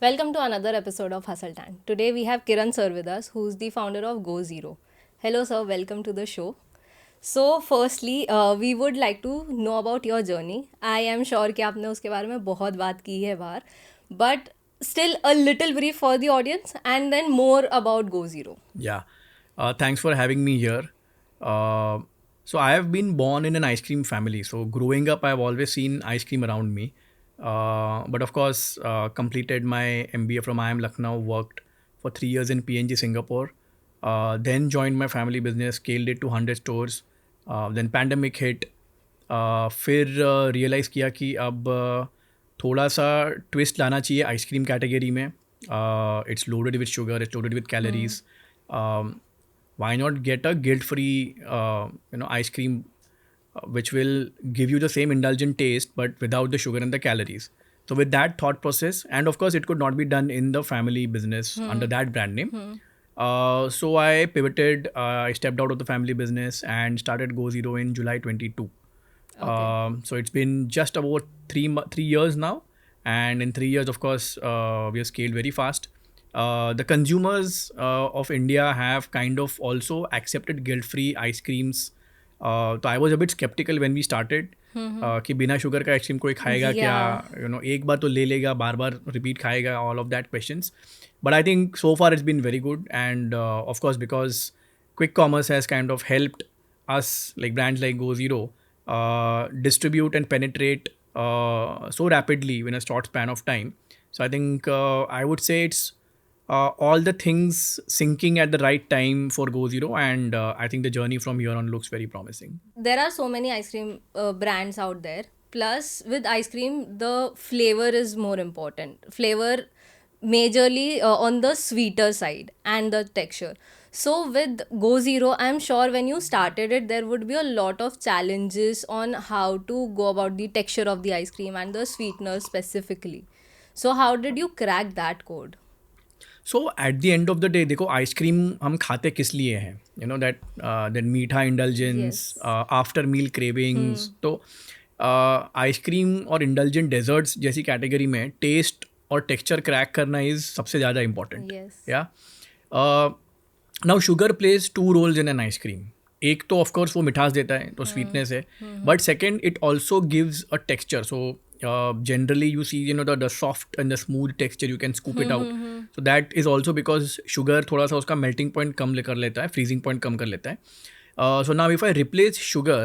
Welcome to another episode of Hustle Tank. Today we have Kiran sir with us, who's the founder of Go Zero. Hello sir, welcome to the show. So firstly, we would like to know about your journey. I am sure कि आपने उसके बारे में बहुत बात की है बाहर, but still a little brief for the audience and then more about Go Zero. Yeah. Thanks for having me here. So I have been born in an ice cream family. So growing up, I've always seen ice cream around me. But of course, completed my MBA from IIM Lucknow, worked for 3 years in PNG Singapore. Then joined my family business, scaled it to 100 stores. Then pandemic hit. फिर realise किया कि अब थोड़ा सा twist लाना चाहिए ice cream category में. It's loaded with sugar, it's loaded with calories. Why not get a guilt-free ice cream which will give you the same indulgent taste but without the sugar and the calories. So with that thought process, and of course it could not be done in the family business under that brand name. So I pivoted, I stepped out of the family business and started Go Zero in July 22. So it's been just about 3 years now, and in 3 years, of course, we have scaled very fast. The consumers of India have kind of also accepted guilt-free ice creams. So I was a bit skeptical when we started कि बिना sugar का ice cream कोई खाएगा क्या, एक बार तो ले लेगा, बार बार रिपीट खाएगा, all of that questions. But I think so far it's been very good, and of course because quick commerce has kind of helped us, like brands like Go Zero, distribute and penetrate so rapidly in a short span of time. So I think I would say it's all the things syncing at the right time for Go Zero, and I think the journey from here on looks very promising. There are so many ice cream brands out there. Plus, with ice cream, the flavor is more important. Flavor majorly on the sweeter side and the texture. So with Go Zero, I'm sure when you started it, there would be a lot of challenges on how to go about the texture of the ice cream and the sweetener specifically. So how did you crack that code? So at the end of the day देखो ice cream हम खाते किस लिए हैं, that मीठा indulgence, after meal cravings. तो ice cream और indulgent desserts जैसी कैटेगरी में टेस्ट और टेक्सचर क्रैक करना इज़ सबसे ज़्यादा इम्पॉर्टेंट. या now sugar plays 2 roles in an ice cream. एक तो ऑफकोर्स वो मिठास देता है, तो स्वीटनेस है, but second it also gives a texture. So generally you see the soft and the smooth texture, you can scoop it out. So that is also because sugar थोड़ा सा उसका melting point कम कर लेता है, freezing point कम कर लेता है. So now if I replace sugar,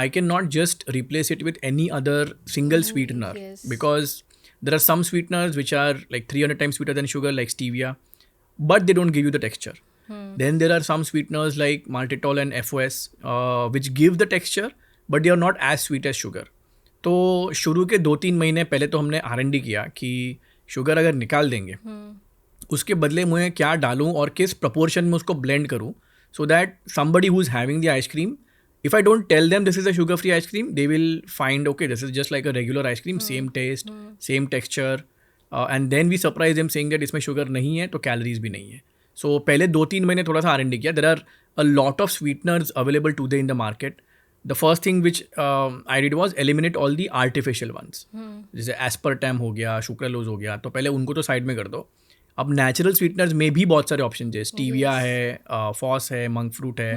I cannot just replace it with any other single sweetener. Because there are some sweeteners which are like 300 times sweeter than sugar, like stevia, but they don't give you the texture. Then there are some sweeteners like maltitol and FOS which give the texture, but they are not as sweet as sugar. तो शुरू के 2-3 महीने पहले तो हमने R&D किया कि sugar अगर निकाल देंगे, उसके बदले मुझे क्या डालूं और किस प्रपोर्शन में उसको ब्लेंड करूं, so that somebody who is having the ice cream, if I don't tell them this is a sugar free ice cream, they will find okay this is just like a regular ice cream, same taste, same texture, and then we surprise them saying that इसमें sugar नहीं है तो calories भी नहीं है. सो पहले 2-3 महीने थोड़ा सा R&D किया. There are a lot of sweeteners available today in the market. The first thing which I did was eliminate all the artificial ones. जैसे aspartame हो गया, sucralose हो गया, तो पहले उनको तो साइड में कर दो. अब नेचुरल स्वीटनर्स में भी बहुत सारे ऑप्शन है. स्टीविया है, फॉस है, मंक फ्रूट है,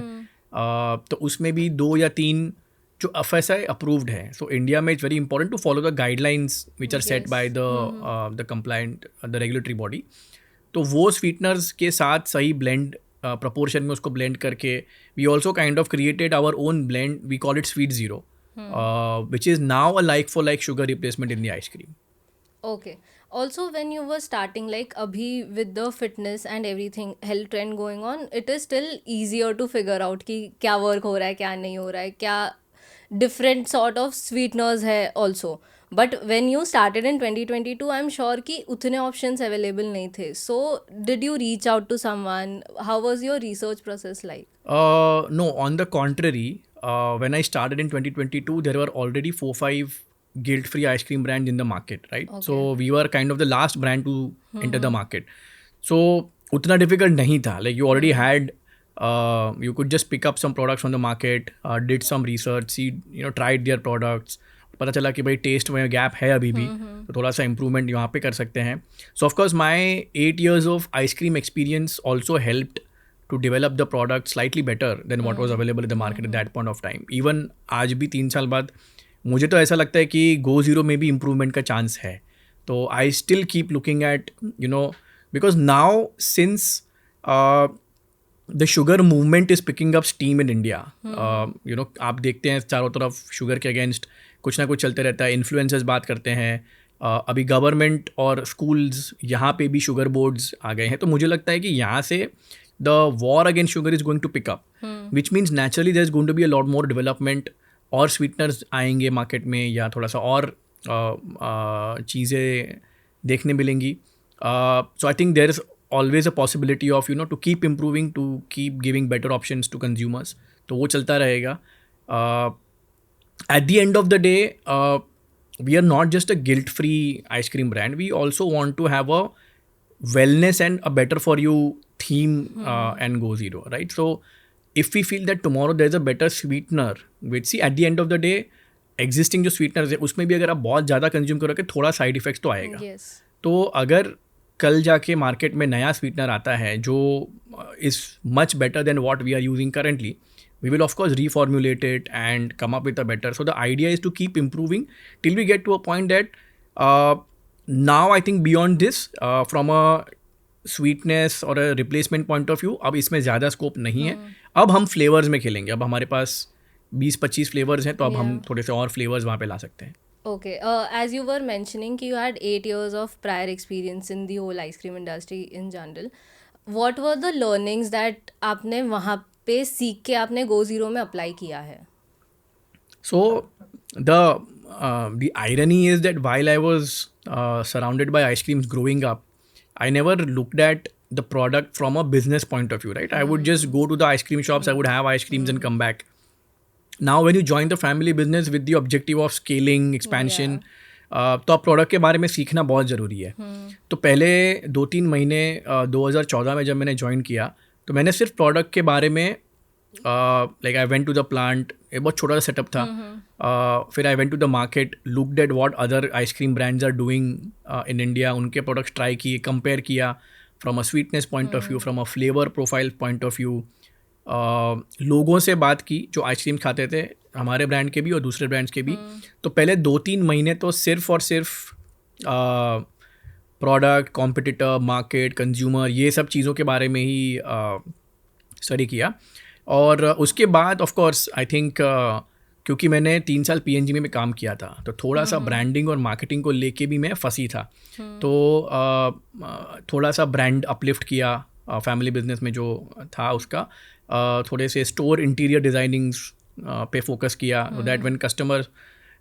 तो उसमें भी 2 या 3 जो FSI अप्रूव्ड है. सो इंडिया में it's very important to follow the guidelines which are set by the compliant the regulatory body. तो वो स्वीटनर्स के साथ सही ब्लेंड proportion में उसको blend करके we also kind of created our own blend. We call it Sweet Zero, which is now a like for like sugar replacement in the ice cream. Okay. Also, when you were starting, like abhi with the fitness and everything, health trend going on, it is still easier to figure out कि क्या work हो रहा है, क्या नहीं हो रहा है, क्या different sort of sweeteners है also. But when you started in 2022, I'm sure कि उतने options available नहीं थे. So, did you reach out to someone? How was your research process like? No, on the contrary, when I started in 2022, there were already 4-5 guilt-free ice cream brands in the market, right? Okay. So we were kind of the last brand to enter the market. So उतना difficult नहीं था. Like you already had, you could just pick up some products from the market, did some research, see, tried their products. पता चला कि भाई test में gap है अभी भी, तो थोड़ा सा इम्प्रूवमेंट यहाँ पे कर सकते हैं. So of course my 8 years of ice cream experience also helped to develop the product slightly better than what was available in the market at that point of time. Even आज भी 3 साल बाद मुझे तो ऐसा लगता है कि Go Zero में भी इम्प्रूवमेंट का चांस है. तो I still keep looking at because now since the sugar movement is picking up steam in India. आप देखते हैं चारों तरफ शुगर के अगेंस्ट कुछ ना कुछ चलते रहता है. इन्फ्लुएंसर्स बात करते हैं. अभी गवर्नमेंट और स्कूल्स यहाँ पे भी शुगर बोर्ड्स आ गए हैं. तो मुझे लगता है कि यहाँ से the war against sugar is going to pick up, which means naturally there's going to be a lot more development और sweeteners आएंगे मार्केट में, या थोड़ा सा और चीज़ें देखने मिलेंगी. So I think there is always a possibility of to keep improving, to keep giving better options to consumers. तो वो चलता रहेगा. At the end of the day, we are not just a guilt-free ice cream brand. We also want to have a wellness and a better for you theme and Go Zero, right? So if we feel that tomorrow there's a better sweetener, which see at the end of the day existing जो sweeteners है उसमें भी अगर आप बहुत ज़्यादा consume करोगे थोड़ा साइड इफेक्ट्स तो आएगा. तो अगर कल जाके मार्केट में नया स्वीटनर आता है जो is much better than what we are using currently, we will of course reformulate it and come up with a better. So the idea is to keep improving till we get to a point that now I think beyond this from a sweetness और replacement point of view अब इसमें ज़्यादा scope नहीं है. अब हम flavours में खेलेंगे. अब हमारे पास 20-25 फ्लेवर्स हैं, तो अब हम थोड़े से और फ्लेवर्स वहाँ पे ला सकते हैं. Okay, as you were mentioning कि you had 8 years of prior experience in the whole ice cream industry in general, what were the learnings that आपने वहाँ पे सीख के आपने Go Zero में अप्लाई किया है? So the irony is that while I was surrounded by ice creams growing up, I never looked at the product from a business point of view, right? I would just go to the ice cream shops, I would have ice creams and come back. Now when you join the family business with the objective of scaling, expansion, तो अब product के बारे में सीखना बहुत ज़रूरी है. तो पहले 2-3 महीने 2014 में जब मैंने ज्वाइन किया तो मैंने सिर्फ प्रोडक्ट के बारे में like I went to the plant, एक बहुत छोटा सा सेटअप था. फिर I went to the market, looked at what other ice cream brands are doing in India, उनके प्रोडक्ट्स ट्राई किए, कंपेयर किया from a sweetness point of view, from a flavour profile point of view. लोगों से बात की जो ice cream खाते थे हमारे ब्रांड के भी और दूसरे ब्रांड्स के भी. तो पहले 2-3 महीने तो सिर्फ और सिर्फ प्रोडक्ट, कॉम्पिटिटर, मार्केट, कंज्यूमर, ये सब चीज़ों के बारे में ही स्टडी किया. और उसके बाद ऑफ कोर्स आई थिंक क्योंकि मैंने 3 साल PNG में काम किया था तो थोड़ा सा ब्रांडिंग और मार्केटिंग को लेके भी मैं फंसी था. तो थोड़ा सा ब्रांड अपलिफ्ट किया फैमिली बिजनेस में जो था उसका. थोड़े से स्टोर इंटीरियर डिज़ाइनिंग्स पे फोकस किया दैट व्हेन कस्टमर.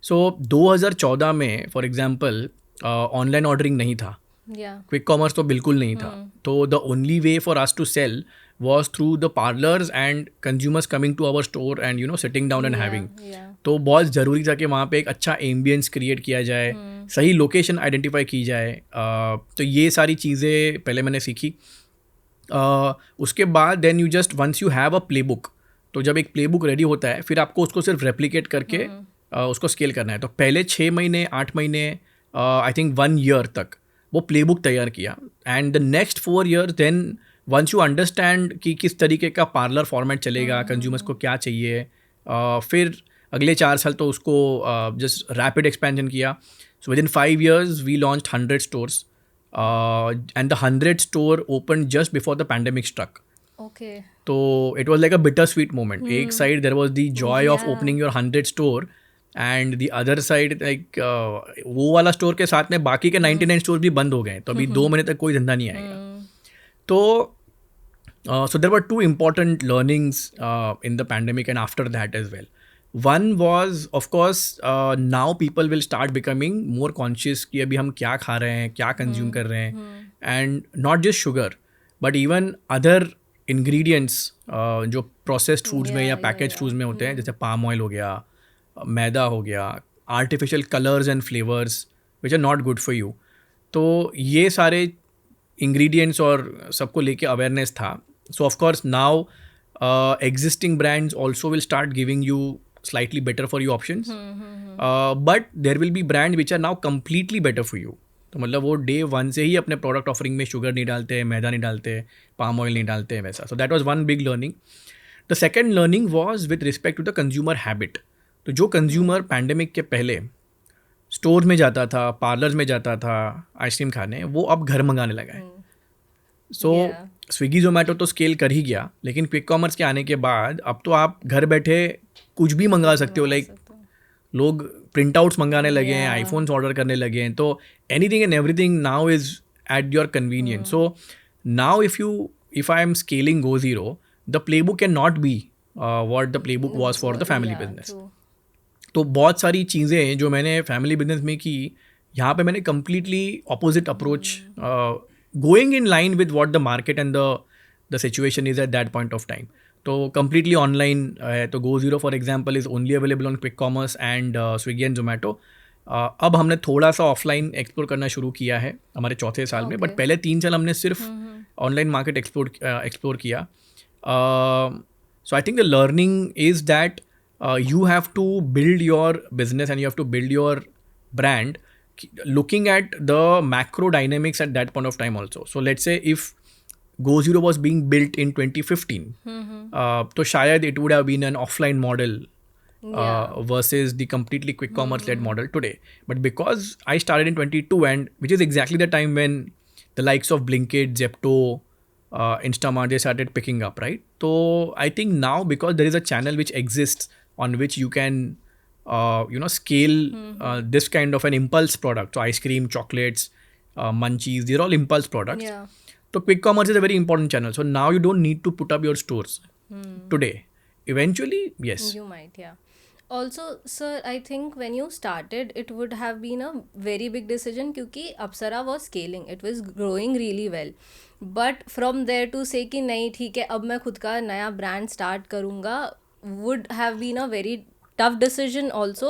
सो 2014 में फॉर एग्जांपल ऑनलाइन ऑर्डरिंग नहीं था, क्विक कॉमर्स तो बिल्कुल नहीं था. तो the only way for us to sell was through the parlors and consumers coming to our store and sitting down and having. तो बहुत ज़रूरी था कि वहाँ पे एक अच्छा एम्बियंस क्रिएट किया जाए, सही लोकेशन आइडेंटिफाई की जाए. तो ये सारी चीज़ें पहले मैंने सीखी. उसके बाद then you just once you have a playbook, तो जब एक प्ले बुक रेडी होता है फिर आपको उसको सिर्फ रेप्लिकेट करके उसको स्केल करना है. तो पहले 6 महीने 8 महीने आई थिंक 1 ईयर तक वो प्ले बुक तैयार किया. And the next 4 years then once you understand कि किस तरीके का पार्लर फॉर्मेट चलेगा, कंज्यूमर्स को क्या चाहिए, फिर अगले 4 साल तो उसको जस्ट रैपिड एक्सपेंशन किया. So within 5 years we launched 100 stores and the 100th store opened just before the pandemic struck. Okay. तो it was like a bittersweet moment. एक side there was the joy of opening your 100th store and the other side like वो वाला store के साथ में बाकी के 99 stores भी बंद हो गए. तो अभी 2 महीने तक कोई धंधा नहीं आएगा. तो so there were 2 important learnings in the pandemic and after that as well. One was of course now people will start becoming more conscious कि अभी हम क्या खा रहे हैं, क्या कंज्यूम कर रहे हैं, and not just sugar but even other ingredients जो processed foods में या packaged foods में होते हैं, जैसे palm oil हो गया, मैदा हो गया, artificial colors and flavors which are not good for you. तो ये सारे ingredients और सबको लेके awareness था. So of course now existing brands also will start giving you slightly better for you options. But there will be brands which are now completely better for you. तो मतलब वो डे वन से ही अपने product offering में sugar नहीं डालते, मैदा नहीं डालते, पाम ऑयल नहीं डालते, वैसा. So that was one big learning. The second learning was with respect to the consumer habit. तो जो कंज्यूमर पैंडेमिक के पहले स्टोर में जाता था, पार्लर्स में जाता था आइसक्रीम खाने, वो अब घर मंगाने लगा है. सो स्विगी जोमेटो तो स्केल कर ही गया, लेकिन क्विक कॉमर्स के आने के बाद अब तो आप घर बैठे कुछ भी मंगा सकते हो. लाइक लोग प्रिंट आउट्स मंगाने लगे हैं, आईफोन्स ऑर्डर करने लगे हैं. तो anything and everything now is at your convenience. So now if I am scaling go zero, the play book can not be what the play book was for the family business. तो बहुत सारी चीज़ें जो मैंने family business में की, यहाँ पे मैंने completely opposite approach, going in line with what the market and the situation is at that point of time. तो कम्प्लीटली ऑनलाइन है. तो Go Zero for example is only available on quick commerce and Swiggy and Zomato. अब हमने थोड़ा सा offline explore करना शुरू किया है हमारे चौथे साल में, बट पहले 3 साल हमने सिर्फ ऑनलाइन मार्केट एक्सप्लोर किया. So I think the learning is that you have to build your business and you have to build your brand looking at the macro dynamics at that point of time also. So let's say if Go Zero was being built in 2015, तो शायद it would have been an offline model versus the completely quick commerce led model today. But because I started in 22, and which is exactly the time when the likes of Blinkit, Zepto, Instamart, they started picking up, right? So I think now, because there is a channel which exists on which you can scale this kind of an impulse product. So ice cream, chocolates, munchies, they're all impulse products. So quick commerce is a very important channel. So now you don't need to put up your stores today. Eventually, yes. You might, yeah. Also, sir, I think when you started, it would have been a very big decision क्योंकि Apsara was scaling. It was growing really well. But from there to say कि नहीं ठीक है अब मैं खुद का नया brand start करूँगा would have been a very tough decision also.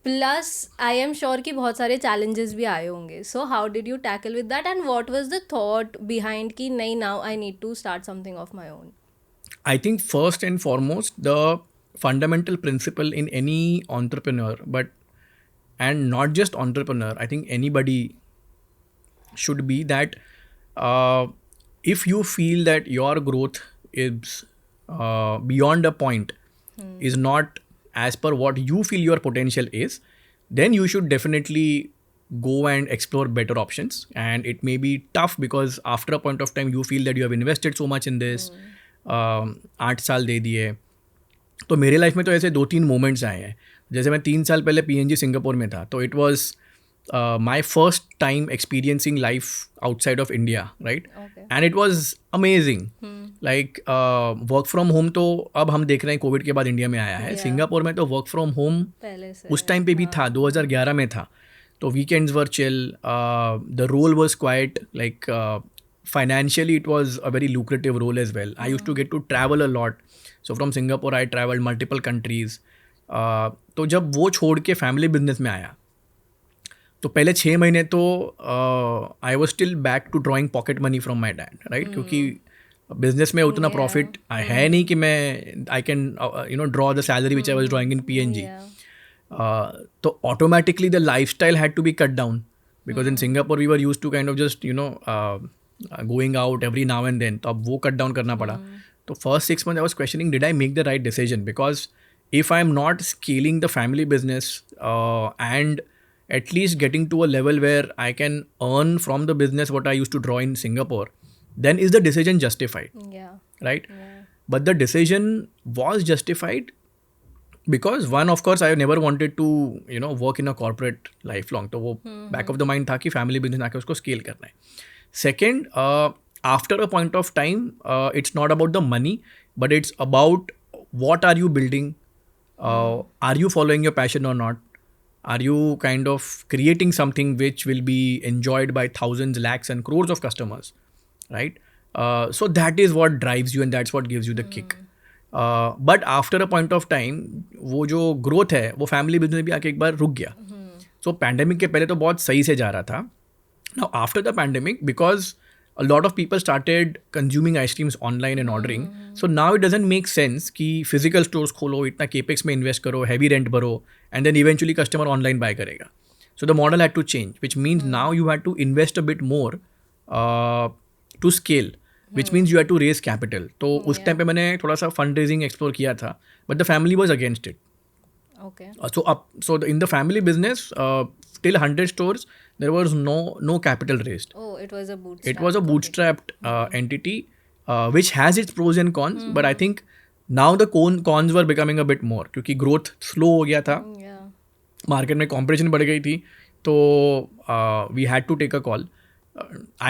Plus, I am sure कि बहुत सारे challenges भी आए होंगे. So, how did you tackle with that and what was the thought behind कि नहीं now I need to start something of my own? I think first and foremost, the fundamental principle in any entrepreneur, and not just entrepreneur, I think anybody should be that if you feel that your growth is beyond a point, is not as per what you feel your potential is, then you should definitely go and explore better options. And it may be tough because after a point of time you feel that you have invested so much in this, 8 साल दे दिए. तो मेरे life में तो ऐसे 2-3 moments आए हैं. जैसे मैं 3 साल पहले PNG सिंगापुर में था, तो it was my first time experiencing life outside of India, right? Okay. And it was amazing. Like work from home तो अब हम देख रहे हैं कोविड के बाद इंडिया में आया है. सिंगापुर में तो वर्क फ्रॉम होम उस टाइम पे भी था, 2011 में था. तो weekends were chill, the role was quite like financially it was a very lucrative role as well. I used to get to travel a lot. So from Singapore I traveled multiple countries. तो जब वो छोड़ के family business में आया तो पहले 6 महीने तो I was still back to drawing pocket money from my dad, right? क्योंकि बिजनेस में उतना प्रॉफिट है नहीं कि मैं I can draw the salary which I was drawing in PNG. तो automatically the lifestyle had to be cut down because in Singapore we were use to kind of just going out every now and then. तो अब वो cut down करना पड़ा. तो first 6 months I was questioning did I make the right decision, because if I am not scaling the family business and at least getting to a level where I can earn from the business what I used to draw in Singapore, then is the decision justified? Yeah. Right? Yeah. But the decision was justified because one, of course, I never wanted to, work in a corporate lifelong. तो वो back of the mind था कि family business आके उसको scale करना है. Second, after a point of time, it's not about the money, but it's about what are you building? Are you following your passion or not? Are you kind of creating something which will be enjoyed by thousands, lakhs and crores of customers, right? So that is what drives you and that's what gives you the kick. But after a point of time, वो जो growth है वो family business भी आके एक बार रुक गया. So pandemic के पहले तो बहुत सही से जा रहा था. Now after the pandemic, because a lot of people started consuming ice creams online and ordering. So now it doesn't make sense कि physical stores खोलो, इतना capex में invest करो, heavy rent भरो, and then eventually customer online buy करेगा. So the model had to change, which means now you had to invest a bit more to scale, which means you had to raise capital. तो उस time पे मैंने थोड़ा सा fundraising explore किया था, but the family was against it. Okay. In the family business, till 100 stores, there was no capital raised. Oh, it was a bootstrap. It was a bootstrapped entity, which has its pros and cons. But I think now the cons were becoming a bit more, क्योंकि growth slow हो गया था, Yeah. market में competition बढ़ गई थी, तो we had to take a call.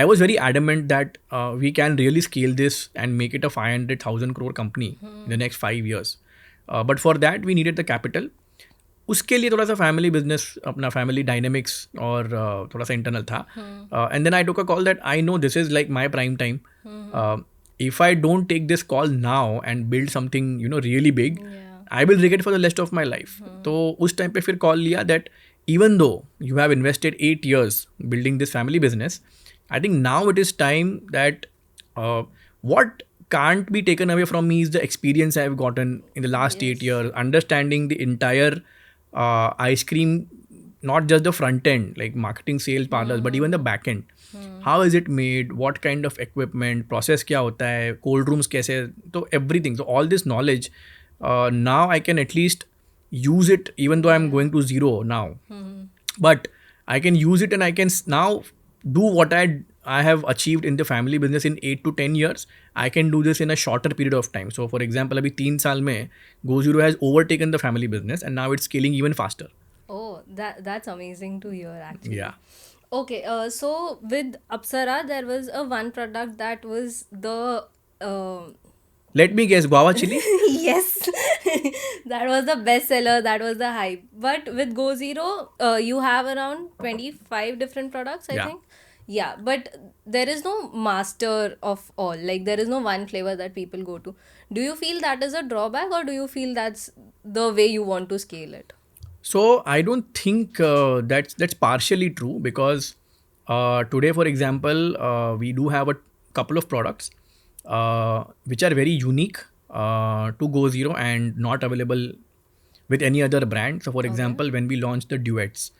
I was very adamant that we can really scale this and make it a 500,000 crore company in the next 5 years. But for that we needed the capital. उसके लिए थोड़ा सा family business, अपना family dynamics और थोड़ा सा internal था. And then I took a call that I know this is like my prime time. If I don't take this call now and build something really big, I will regret for the rest of my life. तो उस time पे फिर call लिया that even though you have invested 8 years building this family business, I think now it is time that what can't be taken away from me is the experience I have gotten in the last 8 years, understanding the entire ice cream, not just the front end like marketing, sales, parlors, but even the back end. How is it made, what kind of equipment, process क्या होता है, cold rooms कैसे, तो everything. So all this knowledge, now I can at least use it, even though I'm going to zero now. But I can use it and I can now do what I have achieved in the family business in 8 to 10 years. I can do this in a shorter period of time. So for example, अभी 3 साल में GoZero has overtaken the family business and now it's scaling even faster. Oh, that's amazing to hear actually. Yeah. Okay, so with Apsara, there was one product that was the Let me guess, guava chili? yes, that was the best seller, that was the hype. But with GoZero, you have around 25 different products, I Yeah. think. Yeah, but there is no master of all. Like, there is no one flavor that people go to. Do you feel that is a drawback, or do you feel that's the way you want to scale it? So I don't think that's partially true, because today, for example, we do have a couple of products which are very unique to GoZero and not available with any other brand. So for example, when we launched the duets,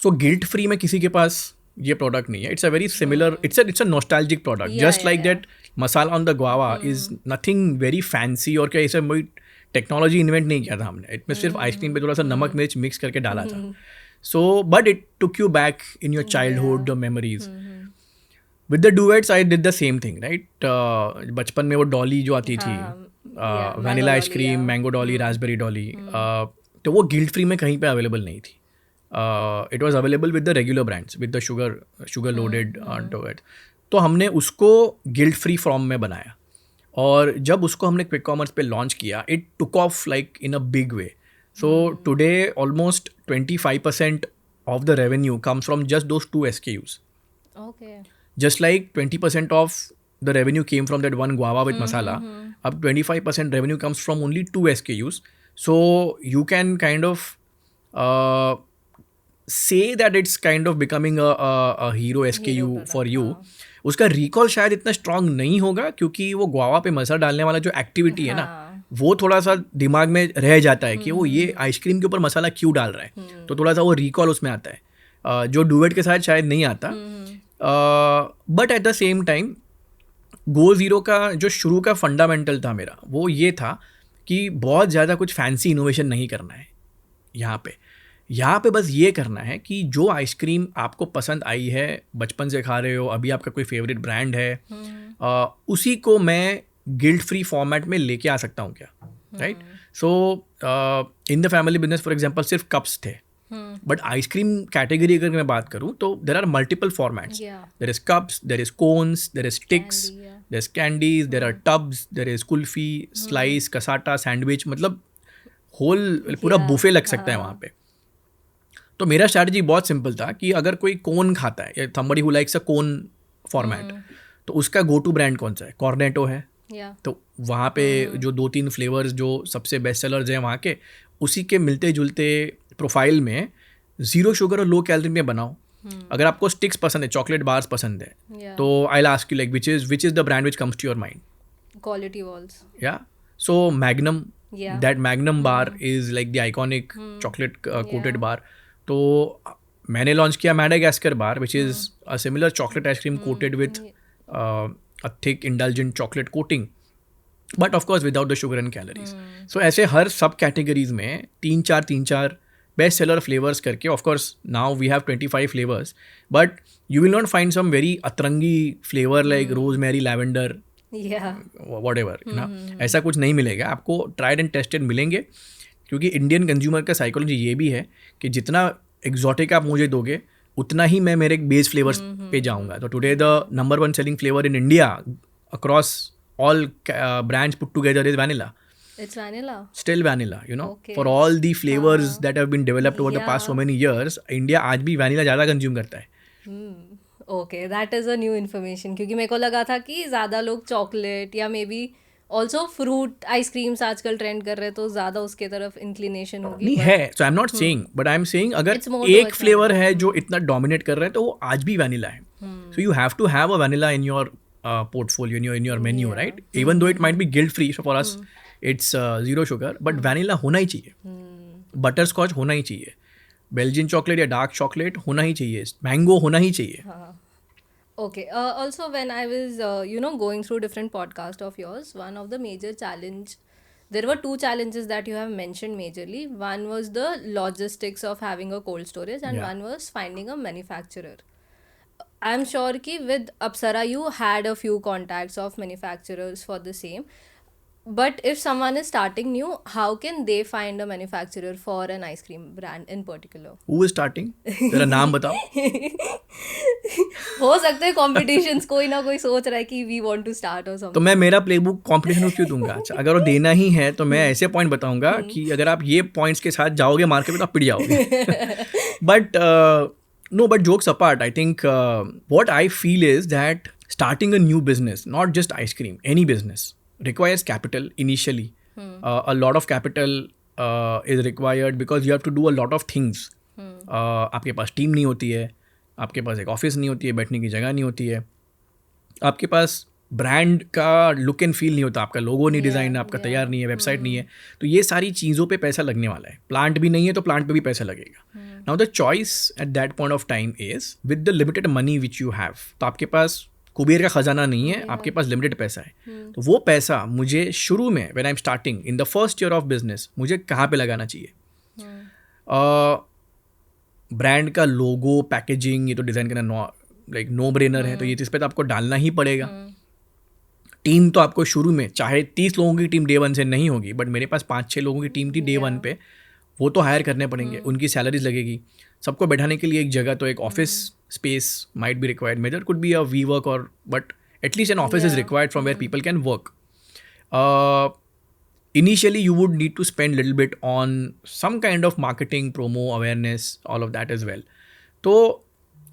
so guilt free में किसी के पास ये product नहीं है. It's a very similar, it's a nostalgic product. Yeah, Just yeah, like that masala on the guava is nothing very fancy, और क्या इसे कोई टेक्नोलॉजी इन्वेंट नहीं किया था हमने. इसमें सिर्फ आइसक्रीम पे थोड़ा सा नमक मिर्च मिक्स करके डाला था. So but it took you back in your childhood, the memories. With the duets, I did the same thing, right? बचपन में वो डॉली जो आती थी, vanilla ice cream, mango Dolly, Raspberry Dolly, तो वो गिल्ट फ्री में कहीं पे अवेलेबल नहीं थी. It was available with the regular brands, with the sugar loaded duet. तो हमने उसको गिल्ट फ्री फॉर्म में बनाया, और जब उसको हमने क्विक कॉमर्स पे लॉन्च किया, it took off like in a big way. So today almost 25% of the revenue comes from just those 2 SKUs. Okay. Just like 20% of the revenue came from that one guava with masala, up 25% revenue comes from only 2 SKUs. So you can kind of say that it's kind of becoming a hero SKU for you. उसका recall शायद इतना strong नहीं होगा, क्योंकि वो guava पे मसाला डालने वाला जो एक्टिविटी है ना, वो थोड़ा सा दिमाग में रह जाता है कि वो ये आइसक्रीम के ऊपर मसाला क्यों डाल रहा है, तो थोड़ा सा वो रिकॉल उसमें आता है, जो डुएट के साथ शायद नहीं आता. But at the same time GoZero का जो शुरू का फंडामेंटल था मेरा, वो ये था कि बहुत ज़्यादा कुछ फैंसी इनोवेशन नहीं करना है. यहाँ पे बस ये करना है कि जो आइसक्रीम आपको पसंद आई है, बचपन से खा रहे हो, अभी आपका कोई फेवरेट ब्रांड है, उसी को मैं गिल्ट फ्री फॉर्मेट में लेके आ सकता हूँ क्या, right? So in the family business for example सिर्फ कप्स थे, बट आइसक्रीम कैटेगरी अगर मैं बात करूँ तो there are multiple formats. There is cups, there is cones, there is sticks, there is candies, there are tubs, there is kulfi, slice, cassata, sandwich, मतलब whole पूरा buffet लग सकता है वहाँ पे. तो मेरा स्ट्रैटेजी बहुत सिंपल था कि अगर कोई कोन खाता है, somebody who likes a cone format, तो उसका गो टू ब्रांड कौन सा है? कॉर्नेटो है. तो वहाँ पे जो 2-3 फ्लेवर्स जो सबसे बेस्ट सेलर्स हैं वहाँ के, उसी के मिलते जुलते प्रोफाइल में ज़ीरो शुगर और लो कैलोरी में बनाओ. अगर आपको स्टिक्स पसंद है, चॉकलेट बार्स पसंद है, Yeah. तो I will ask you like which is the brand which comes to your mind? Quality walls. Yeah. So Magnum, Yeah. that Magnum bar is like the iconic chocolate coated bar. तो मैंने launch किया Madagascar bar, which is a similar chocolate ice cream coated with a thick indulgent chocolate coating, but of course without the sugar and calories. So ऐसे हर सब categories में तीन चार best seller flavours करके, of course now we have 25 flavours, but you will not find some very अतरंगी flavour like rosemary, lavender, Yeah. whatever, ना ऐसा कुछ नहीं मिलेगा आपको. ट्राइड एंड टेस्टेड मिलेंगे, क्योंकि इंडियन कंज्यूमर का साइकोलॉजी ये भी है कि जितना एग्जॉटिक आप मुझे दोगे उतना ही मैं मेरे बेस फ्लेवर्स पे जाऊंगा. तो today the number 1 selling flavour in India across all brands put together is vanilla. It's vanilla. Still vanilla, you know. Okay. For all the flavors that have been developed over the past so many years, India आज भी vanilla ज़्यादा consume करता है. Okay, that is a new information. क्योंकि मेरे को लगा था कि ज़्यादा लोग चॉकलेट या may be also fruit ice creams आजकल ट्रेंड कर रहे हैं, तो ज़्यादा उसके तरफ इंक्लिनेशन होगी. नहीं है, so I'm not saying, but I'm saying अगर It's more एक towards फ्लेवर है जो इतना डोमिनेट कर रहा है, तो वो आज भी वैनिला है. So you have to have a vanilla in your portfolio, in your menu, right? Even though it might be guilt free, so for us it's zero sugar, but vanilla होना ही चाहिए. बटर स्कॉच होना ही चाहिए. Belgian chocolate या dark chocolate होना ही चाहिए. Mango होना ही चाहिए. Okay. Also, when I was, going through different podcasts of yours, one of the major there were 2 challenges that you have mentioned majorly. One was the logistics of having a cold storage, and Yeah. one was finding a manufacturer. I'm sure कि with Apsara you had a few contacts of manufacturers for the same. But if someone is starting new, how can they find a manufacturer for an ice cream brand in particular? Who is starting? तेरा नाम बताओ. हो सकते हैं competitions, कोई ना कोई सोच रहा है कि वी वांट टू स्टार्ट और तो समथिंग. मैं मेरा प्लेबुक कॉम्पिटिशन में क्यों दूंगा? अच्छा, अगर वो देना ही है तो मैं ऐसे पॉइंट बताऊंगा कि अगर आप ये पॉइंट्स के साथ जाओगे मार्केट में तो आप पिट जाओगे. But no, but jokes apart, I think what I feel is that starting a new business, not just ice cream, any business requires capital initially. A lot of capital is required because you have to do a lot of things. आपके पास team नहीं होती है, आपके पास एक office नहीं होती है, बैठने की जगह नहीं होती है, आपके पास ब्रांड का लुक एंड फील नहीं होता, आपका लोगो नहीं डिज़ाइन, आपका तैयार नहीं है, वेबसाइट नहीं है. तो ये सारी चीज़ों पे पैसा लगने वाला है. प्लांट भी नहीं है तो प्लांट पे भी पैसा लगेगा. Now the choice at that point of time is with the limited money which you have. तो आपके पास कुबेर का खजाना नहीं है, आपके पास लिमिटेड पैसा है. तो वो पैसा मुझे शुरू में, when I am starting in the first year of business, मुझे कहाँ पे लगाना चाहिए? ब्रांड का लोगो, पैकेजिंग, ये तो डिज़ाइन करना नो ब्रेनर है, तो ये चीज़ पे तो आपको डालना ही पड़ेगा. टीम तो आपको शुरू में, चाहे 30 लोगों की टीम डे 1 से नहीं होगी, बट मेरे पास 5-6 लोगों की टीम थी डे 1 पे, वो तो हायर करने पड़ेंगे. उनकी सैलरीज लगेगी. सबको बैठाने के लिए एक जगह, तो एक office space might be required. Maybe there could be a WeWork but at least an office is required from where people can work. Initially, you would need to spend a little bit on some kind of marketing, promo, awareness, all of that as well. तो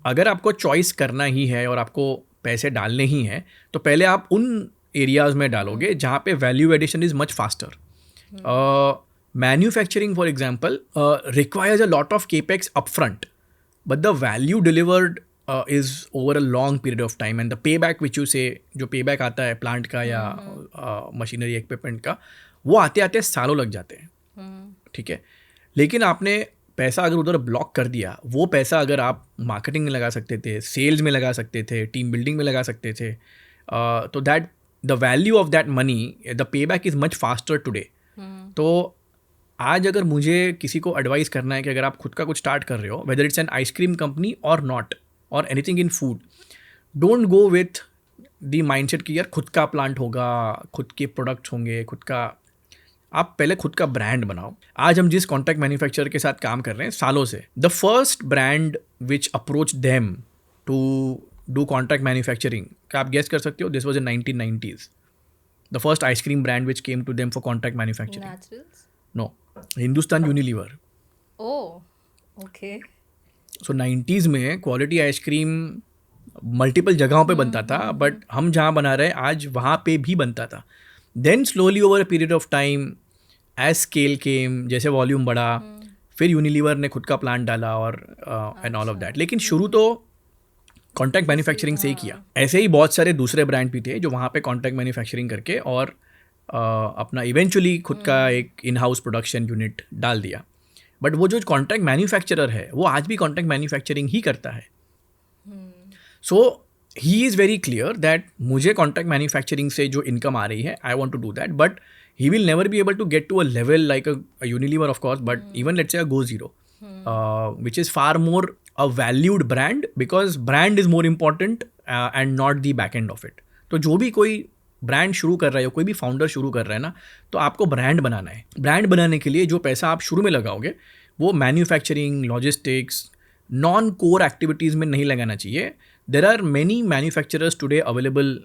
अगर आपको choice करना ही है और आपको पैसे डालने ही हैं, तो पहले आप उन एरियाज में डालोगे जहाँ पे value addition is much faster. Manufacturing, for example, requires a lot of capex upfront. But the value delivered is over a long period of time, and the payback which you say, जो payback आता है plant का या machinery equipment का, वो आते आते सालों लग जाते हैं. ठीक है, लेकिन आपने पैसा अगर उधर ब्लॉक कर दिया, वो पैसा अगर आप मार्केटिंग में लगा सकते थे, सेल्स में लगा सकते थे, टीम बिल्डिंग में लगा सकते थे, तो that the value of that money, the payback is much faster today. तो आज अगर मुझे किसी को एडवाइस करना है कि अगर आप खुद का कुछ स्टार्ट कर रहे हो, whether it's an ice cream company और नॉट, और anything in food, don't go with the mindset कि यार खुद का प्लांट होगा, खुद के प्रोडक्ट्स होंगे, खुद का. आप पहले खुद का ब्रांड बनाओ. आज हम जिस कॉन्ट्रैक्ट मैन्युफैक्चरर के साथ काम कर रहे हैं सालों से, the first brand which approach them to do contract manufacturing, क्या आप गेस कर सकते हो? This was in 1990s. The first ice cream brand which came to them for contract manufacturing. Naturals? No, Hindustan Unilever. Oh, okay. So 90s में quality ice cream multiple जगहों पे बनता था, बट हम जहाँ बना रहे आज वहाँ पे भी बनता था. Then slowly over a period of time, as scale came, जैसे वॉल्यूम बढ़ा, फिर यूनिलीवर ने खुद का प्लांट डाला और एंड ऑल ऑफ दैट. लेकिन शुरू तो कॉन्ट्रैक्ट मैन्युफैक्चरिंग से ही किया. ऐसे ही बहुत सारे दूसरे ब्रांड भी थे जो वहाँ पे कॉन्ट्रैक्ट मैन्युफैक्चरिंग करके और अपना इवेंचुअली खुद का एक इन हाउस प्रोडक्शन यूनिट डाल दिया. बट वो जो कॉन्ट्रैक्ट मैन्युफैक्चरर है वो आज भी कॉन्ट्रैक्ट मैन्युफैक्चरिंग ही करता है. So he is very clear that मुझे कॉन्ट्रैक्ट मैन्युफैक्चरिंग से जो इनकम आ रही है I want to do that. But he will never be able to get to a level like a Unilever, of course, but even let's say a Go Zero, which is far more a valued brand because brand is more important and not the back end of it. तो जो भी कोई brand शुरू कर रहा है, कोई भी फाउंडर शुरू कर रहा है ना, तो आपको ब्रांड बनाना है. ब्रांड बनाने के लिए जो पैसा आप शुरू में लगाओगे वो manufacturing, logistics, non core activities में नहीं लगाना चाहिए. There are many manufacturers today available.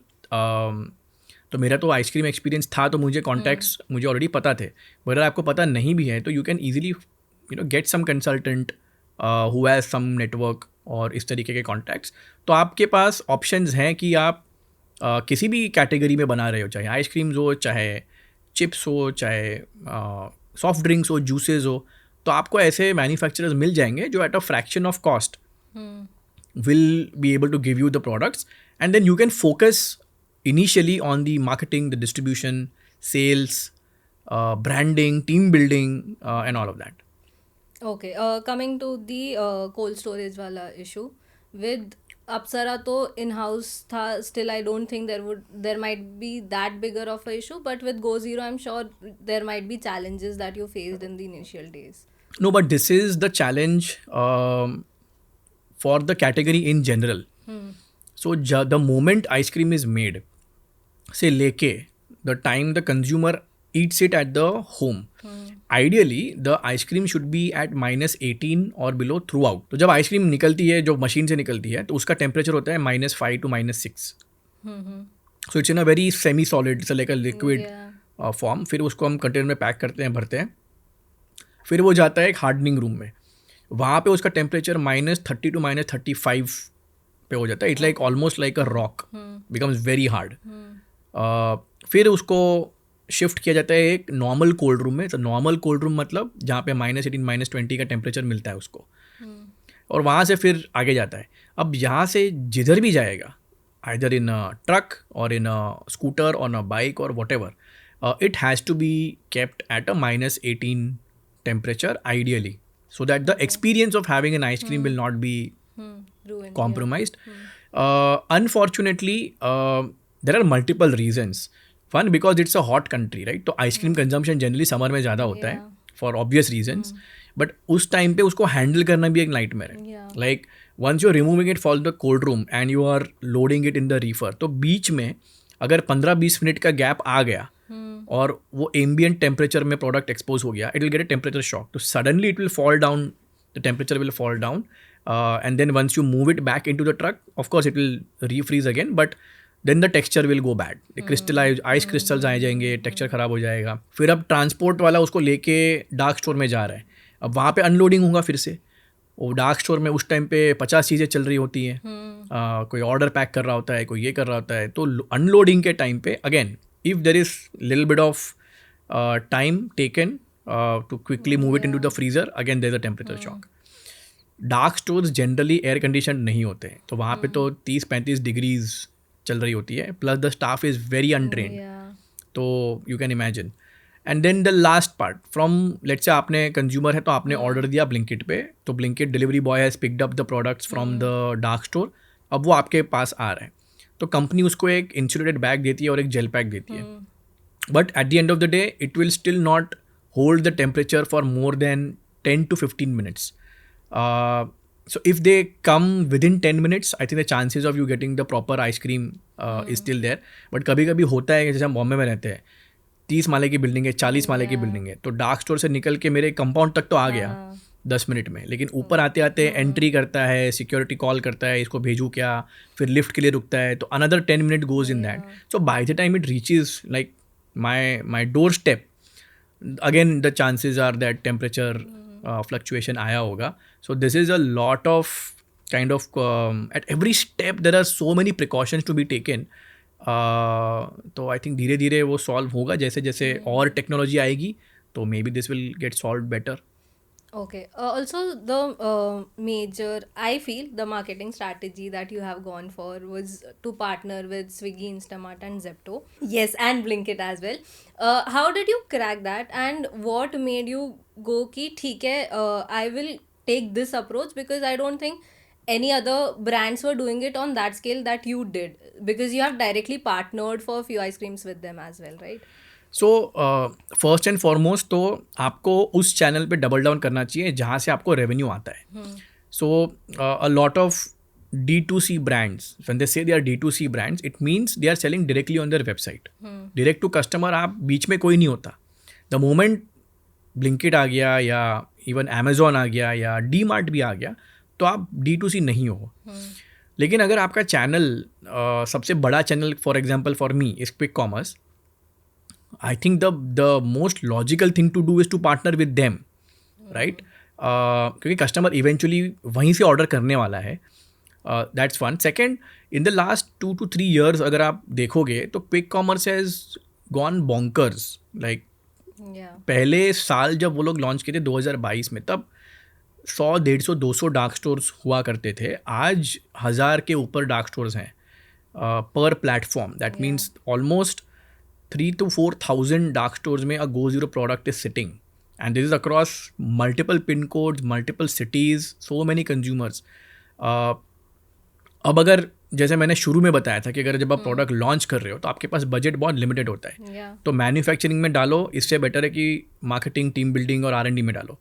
तो मेरा तो आइसक्रीम एक्सपीरियंस था तो मुझे कॉन्टैक्ट्स मुझे ऑलरेडी पता थे. बट अगर आपको पता नहीं भी है तो you can easily get some consultant who has some network और इस तरीके के कॉन्टैक्ट्स. तो आपके पास ऑप्शंस हैं कि आप किसी भी कैटेगरी में बना रहे हो, चाहे आइसक्रीम्स हो, चाहे चिप्स हो, चाहे सॉफ्ट ड्रिंक्स हो, जूसेस हो, तो आपको ऐसे मैन्युफैक्चरर्स मिल जाएंगे जो at a fraction of cost will be able to give you the products and then you can focus initially on the marketing, the distribution, sales, branding, team building, and all of that. Okay, coming to the cold storage wala issue with Apsara to in-house tha, still I don't think there might be that bigger of a issue, but with Go Zero I'm sure there might be challenges that you faced in the initial days. No, but this is the challenge for the category in general. So the moment ice cream is made से लेके the time the consumer eats it at the home, ideally the ice cream should be at -18 और below through out. तो जब ice cream निकलती है, जो machine से निकलती है, तो उसका टेम्परेचर होता है -5 to -6. So it's in a very semi solid, it's like a liquid form. फिर उसको हम कंटेनर में पैक करते हैं, भरते हैं. फिर वो जाता है एक हार्डनिंग रूम में. वहाँ पे उसका टेम्परेचर -30 to -35 पे हो जाता है. It's like almost like a rock, becomes very hard. फिर उसको शिफ्ट किया जाता है एक नॉर्मल कोल्ड रूम में. तो नॉर्मल कोल्ड रूम मतलब जहाँ पे -18 -20 का टेम्परेचर मिलता है उसको, और वहाँ से फिर आगे जाता है. अब यहाँ से जिधर भी जाएगा, आइदर इन अ ट्रक और इन अ स्कूटर और अ बाइक और whatever, it has to be kept at a -18 temperature ideally, so that the experience of having an ice cream will not be compromised. Unfortunately, there are multiple reasons. One, because it's a hot country, right? तो ice cream consumption generally summer में ज़्यादा होता है for obvious reasons. But उस time पे उसको handle करना भी एक नाइटमेयर है. Like once you are removing it for the cold room and you are loading it in the reefer, तो बीच में अगर 15-20 मिनट का गैप आ गया और वो एम्बियंट टेम्परेचर में प्रोडक्ट एक्सपोज हो गया, it will get a temperature shock. तो suddenly it will fall down, the temperature will fall down, and then once you move it back in to the truck, of course it will refreeze again, but then the texture will go bad. Crystallize ice crystals आ जाएंगे, texture ख़राब हो जाएगा. फिर अब transport वाला उसको लेके डार्क स्टोर में जा रहा है, अब वहाँ पे अनलोडिंग होगा फिर से. वो डार्क स्टोर में उस टाइम पे 50 चीज़ें चल रही होती हैं, कोई ऑर्डर पैक कर रहा होता है, कोई ये कर रहा होता है. तो अनलोडिंग के टाइम पे again, if there is little bit of time taken to quickly move it into the freezer, again there's a temperature shock. Dark stores generally air conditioned नहीं होते हैं, तो वहाँ पे तो 30-35 डिग्रीज चल रही होती है, plus the staff is very untrained. तो you can imagine. And then the last part, from let's say आपने कंज्यूमर है तो आपने ऑर्डर दिया ब्लिंकिट पे, तो Blinkit delivery boy has picked up the products from the dark store. अब वो आपके पास आ रहा है, तो कंपनी उसको एक इंसुलेटेड बैग देती है और एक जेल पैक देती है. But at the end of the day it will still not hold the temperature for more than 10 to 15 minutes. So if they come within 10 minutes, I think the chances of you getting the proper ice cream is still there. But कभी कभी होता है कि जैसे हम बॉम्बे में रहते हैं, 30 माले की बिल्डिंग है, 40 माले की बिल्डिंग है, तो डार्क स्टोर से निकल के मेरे कंपाउंड तक तो आ गया 10 मिनट में, लेकिन ऊपर आते आते एंट्री करता है, सिक्योरिटी कॉल करता है, इसको भेजूँ क्या, फिर लिफ्ट के लिए रुकता है, तो another 10 minute goes in that. So by the time it reaches like my doorstep, again the chances are that temperature fluctuation आया होगा. So this is a lot of kind of at every step there are so many precautions to be taken. तो I think धीरे धीरे वो solve होगा, जैसे जैसे और टेक्नोलॉजी आएगी तो may be this will get solve better. Okay. Also, the major, I feel, the marketing strategy that you have gone for was to partner with Swiggy, Instamart, and Zepto. Yes, and Blinkit as well. How did you crack that, and what made you go ki theek hai, I will take this approach, because I don't think any other brands were doing it on that scale that you did, because you have directly partnered for a few ice creams with them as well, right? So first and foremost तो आपको उस channel पे double down करना चाहिए जहाँ से आपको revenue आता है. So a lot of D2C brands, when they say they are D2C brands, it means they are selling directly on their website. Direct to customer आप बीच में कोई नहीं होता. The moment Blinkit आ गया या इवन Amazon आ गया या D-Mart भी आ गया तो आप D2C नहीं हो. लेकिन अगर आपका चैनल सबसे बड़ा channel for example for me is quick commerce, I think the most logical thing to do is to partner with them, right? क्योंकि कस्टमर इवेंचुअली वहीं से ऑर्डर करने वाला है. That's one. Second, in the last 2 to 3 years अगर आप देखोगे तो quick commerce has gone bonkers. Like पहले साल जब वो लोग लॉन्च किए थे 2022 में, तब 100, 150, 200 डार्क स्टोर्स हुआ करते थे. आज 1000 के ऊपर डार्क स्टोर्स हैं पर platform. That means almost 3 to 4,000 dark stores में a Go Zero product is sitting, and this is across multiple pin codes, multiple cities, so many consumers. अब अगर जैसे मैंने शुरू में बताया था कि अगर जब आप प्रोडक्ट लॉन्च कर रहे हो तो आपके पास बजट बहुत लिमिटेड होता है. तो मैन्युफैक्चरिंग में डालो, इससे बेटर है कि मार्केटिंग, टीम बिल्डिंग और R&D में डालो.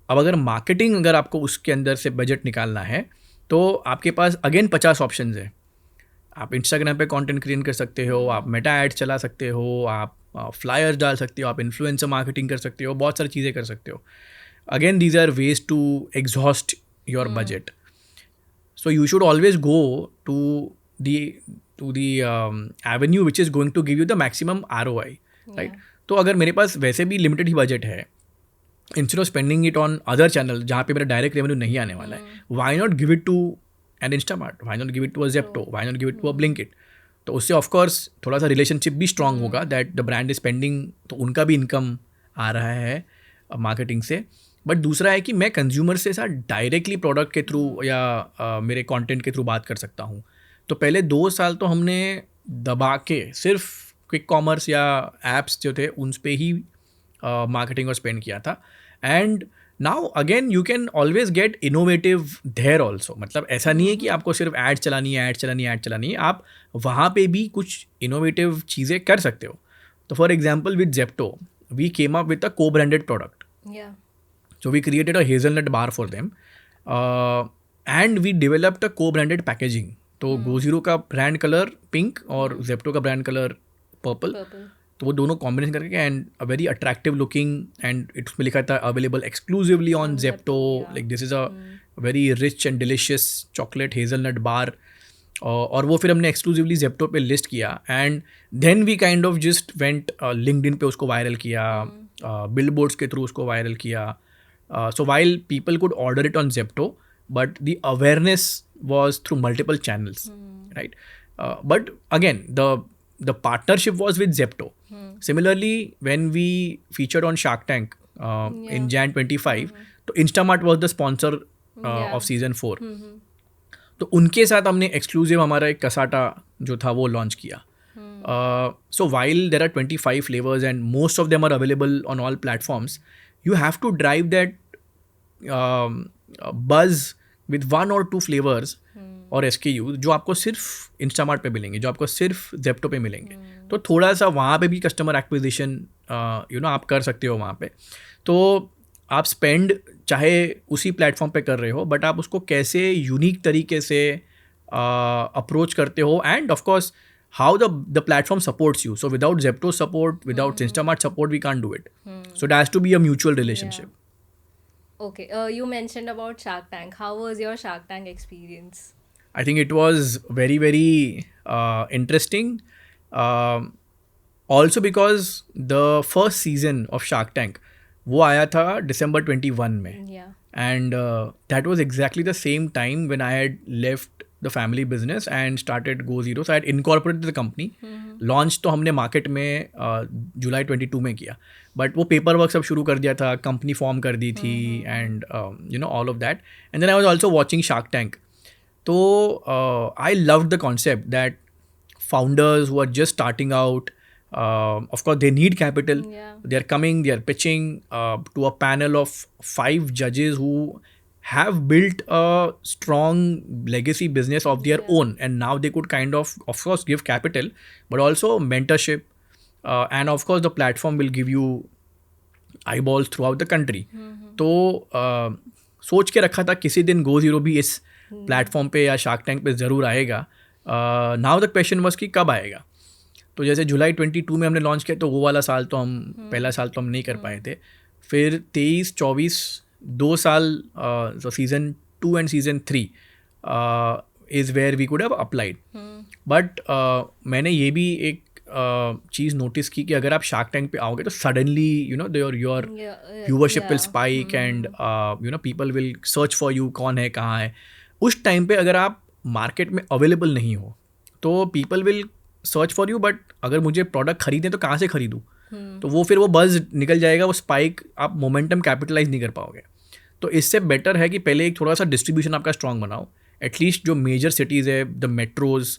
अब अगर मार्केटिंग अगर आपको उसके अंदर से बजट निकालना है तो आपके पास अगेन 50 ऑप्शंस है. आप इंस्टाग्राम पे कंटेंट क्रिएट कर सकते हो, आप मेटा एड्स चला सकते हो, आप फ्लायर्स डाल सकते हो, आप इन्फ्लुएंसर मार्केटिंग कर सकते हो, बहुत सारी चीज़ें कर सकते हो. Again these are ways to exhaust your budget. So you should always go to the avenue which is going to give you the maximum ROI, right? तो अगर मेरे पास वैसे भी लिमिटेड ही बजट है, instead of spending it on other channel जहाँ पे मेरा डायरेक्ट रेवेन्यू नहीं आने वाला है, why not give it to and Instamart, why not give it to a Zepto, why not give it to a Blinkit? तो उससे ऑफकोर्स थोड़ा सा रिलेशनशिप भी स्ट्रांग होगा, that the brand is spending, तो उनका भी इनकम आ रहा है मार्केटिंग से. बट दूसरा है कि मैं कंज्यूमर से साथ डायरेक्टली प्रोडक्ट के थ्रू या मेरे कंटेंट के थ्रू बात कर सकता हूँ. तो पहले 2 साल तो हमने दबा के सिर्फ क्विक कॉमर्स या एप्स जो थे उन पे ही मार्केटिंग और स्पेंड किया था. And now again you can always get innovative there also. मतलब ऐसा नहीं है कि आपको सिर्फ ऐड चलानी है, आप वहाँ पे भी कुछ इनोवेटिव चीज़ें कर सकते हो. तो for example with Zepto we came up with a co branded product. So we created a hazelnut bar for them and we developed a co branded packaging. तो गो जीरो का ब्रांड कलर पिंक और जेप्टो का brand colour purple. तो वो दोनों combination करके and a very attractive looking, and उसमें लिखा था available exclusively on Zepto. Like this is a very rich and delicious chocolate hazelnut bar. और वो फिर हमने एक्सक्लूसिवली जेप्टो पे लिस्ट किया, and then we kind of just went LinkedIn पे उसको वायरल किया, बिल बोर्ड्स के थ्रू उसको वायरल किया. So while people could order it on Zepto, but the awareness was through multiple channels, right? बट अगेन the partnership was with Zepto. Similarly, when we featured on Shark Tank in Jan 25, तो Instamart was the sponsor of season 4. तो उनके साथ हमने exclusive हमारा एक cassata जो था वो लॉन्च किया. So while there are 25 flavors and most of them are available on all platforms, you have to drive that buzz with 1 or 2 flavors और SKU जो आपको सिर्फ इंस्टामार्ट पे मिलेंगे, जो आपको सिर्फ जेप्टो पे मिलेंगे. तो थोड़ा सा वहाँ पे भी कस्टमर एक्विजिशन आप कर सकते हो वहाँ पे. तो आप स्पेंड चाहे उसी प्लेटफॉर्म पे कर रहे हो, बट आप उसको कैसे यूनिक तरीके से अप्रोच करते हो, end of course how the platform supports you. So without Zepto support, without Instamart support, we can't do it. So it has to be a mutual relationship. Okay, you mentioned about Shark Tank. How was your Shark Tank experience? I think it was very, very interesting. Also because the first season of Shark Tank वो आया था December 21 में. Yeah. And that was exactly the same time when I had left the family business and started Go Zero. So I had incorporated the company launch तो हमने market में जुलाई 22 में किया, but वो पेपर वर्क सब शुरू कर दिया था, कंपनी फॉर्म कर दी थी, and all of that. And then I was also watching Shark Tank. तो I loved the concept that founders who are just starting out, of course they need capital. Yeah. They're coming, they're pitching to a panel of 5 judges who have built a strong legacy business of their own, and now they could kind of course give capital, but also mentorship, and of course the platform will give you eyeballs throughout the country. तो सोच के रखा था किसी दिन Go Zero भी इस platform पे या शार्क टैंक पे ज़रूर आएगा. नाउ द क्वेश्चन वाज कि कब आएगा. तो जैसे जुलाई 22 में हमने लॉन्च किया, तो वो वाला साल तो हम पहला साल तो हम नहीं कर पाए थे. फिर 23-24 2 साल, season 2 and season 3 is where we could have applied. But मैंने ये भी एक चीज़ नोटिस की कि अगर आप शार्क टैंक पे आओगे तो suddenly your viewership will spike, and people will search for you, कौन है, कहाँ है. उस टाइम पे अगर आप मार्केट में अवेलेबल नहीं हो तो people will search for you, but अगर मुझे प्रोडक्ट खरीदें तो कहाँ से खरीदूँ. तो वो फिर वो बज़ निकल जाएगा, वो स्पाइक, आप मोमेंटम कैपिटलाइज नहीं कर पाओगे. तो इससे बेटर है कि पहले एक थोड़ा सा डिस्ट्रीब्यूशन आपका स्ट्रॉन्ग बनाओ. एटलीस्ट जो मेजर सिटीज़ है, द मेट्रोज,